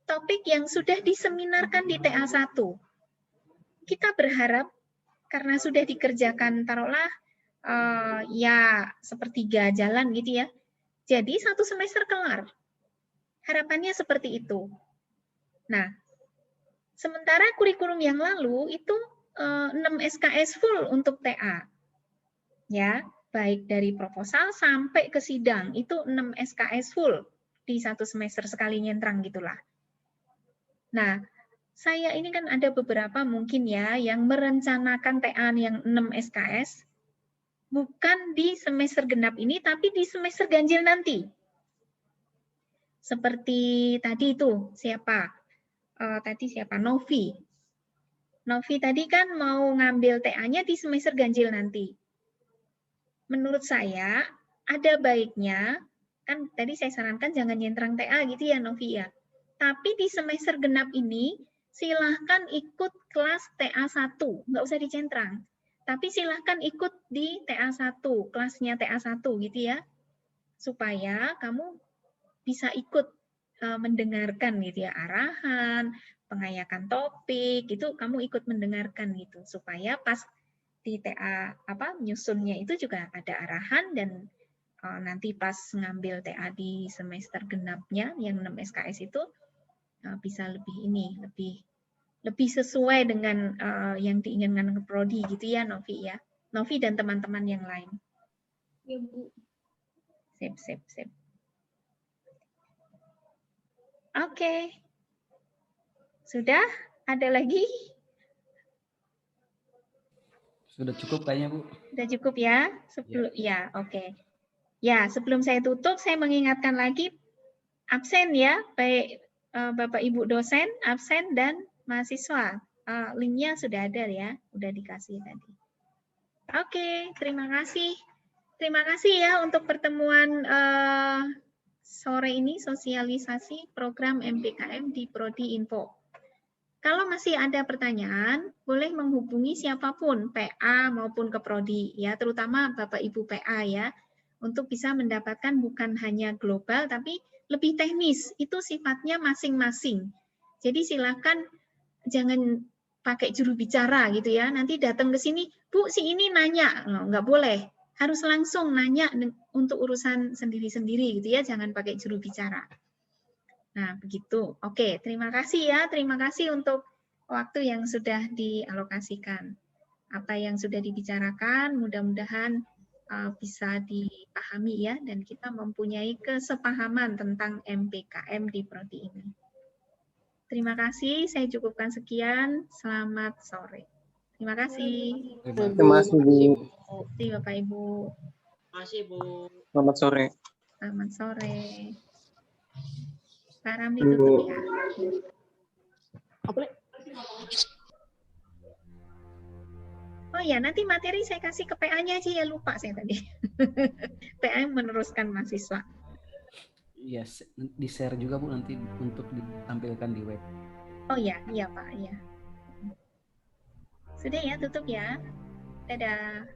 Speaker 2: topik yang sudah diseminarkan di TA1. Kita berharap karena sudah dikerjakan taruhlah ya sepertiga jalan gitu ya. Jadi 1 semester kelar. Harapannya seperti itu. Nah, sementara kurikulum yang lalu itu 6 SKS full untuk TA. Ya, baik dari proposal sampai ke sidang itu 6 SKS full di 1 semester sekali nyentrang gitulah. Nah, saya ini kan ada beberapa mungkin ya yang merencanakan TA yang 6 SKS bukan di semester genap ini tapi di semester ganjil nanti. Seperti tadi itu siapa? Tadi siapa? Novi. Novi tadi kan mau ngambil TA-nya di semester ganjil nanti. Menurut saya ada baiknya, kan tadi saya sarankan jangan nyentrang TA gitu ya Novi ya. Tapi di semester genap ini silahkan ikut kelas TA1, nggak usah dicentrang. Tapi silahkan ikut di TA1, kelasnya TA1 gitu ya. Supaya kamu bisa ikut mendengarkan gitu ya arahan, pengayakan topik, itu kamu ikut mendengarkan gitu. Supaya pas di TA nyusunnya itu juga ada arahan dan nanti pas ngambil TA di semester genapnya yang 6 SKS itu bisa lebih sesuai dengan yang diinginkan ke prodi gitu ya Novi ya. Novi dan teman-teman yang lain.
Speaker 5: Ya, Bu.
Speaker 2: Sip. Oke. Sudah? Ada lagi?
Speaker 1: Sudah cukup kayaknya, Bu.
Speaker 2: Sudah cukup ya? Ya, oke. Ya, sebelum saya tutup, saya mengingatkan lagi absen ya, baik Bapak Ibu dosen, absen dan mahasiswa. Linknya sudah ada ya, sudah dikasih tadi. Oke, terima kasih. Terima kasih ya untuk pertemuan sore ini, sosialisasi program MPKM di Prodi Info. Kalau masih ada pertanyaan, boleh menghubungi siapapun, PA maupun ke Prodi, ya, terutama Bapak Ibu PA ya, untuk bisa mendapatkan bukan hanya global, tapi lebih teknis. Itu sifatnya masing-masing. Jadi silakan jangan pakai juru bicara gitu ya. Nanti datang ke sini, Bu, si ini nanya, nggak boleh. Harus langsung nanya untuk urusan sendiri-sendiri gitu ya, jangan pakai juru bicara. Nah, begitu. Oke, terima kasih ya. Terima kasih untuk waktu yang sudah dialokasikan. Apa yang sudah dibicarakan, mudah-mudahan bisa dipahami ya, dan kita mempunyai kesepahaman tentang MPKM di prodi ini. Terima kasih, saya cukupkan sekian. Selamat sore. Terima kasih.
Speaker 3: Terima kasih, Bu.
Speaker 2: Terima kasih, Bapak Ibu.
Speaker 10: Terima kasih, Bu.
Speaker 3: Selamat sore.
Speaker 2: Selamat sore. Pak Ramli tutup ya. Oh ya, nanti materi saya kasih ke PA-nya aja ya, lupa saya tadi. PA yang meneruskan mahasiswa.
Speaker 1: Yes, di-share juga Bu nanti untuk ditampilkan di web.
Speaker 2: Oh ya, iya Pak, iya. Sudah ya, tutup ya. Dadah.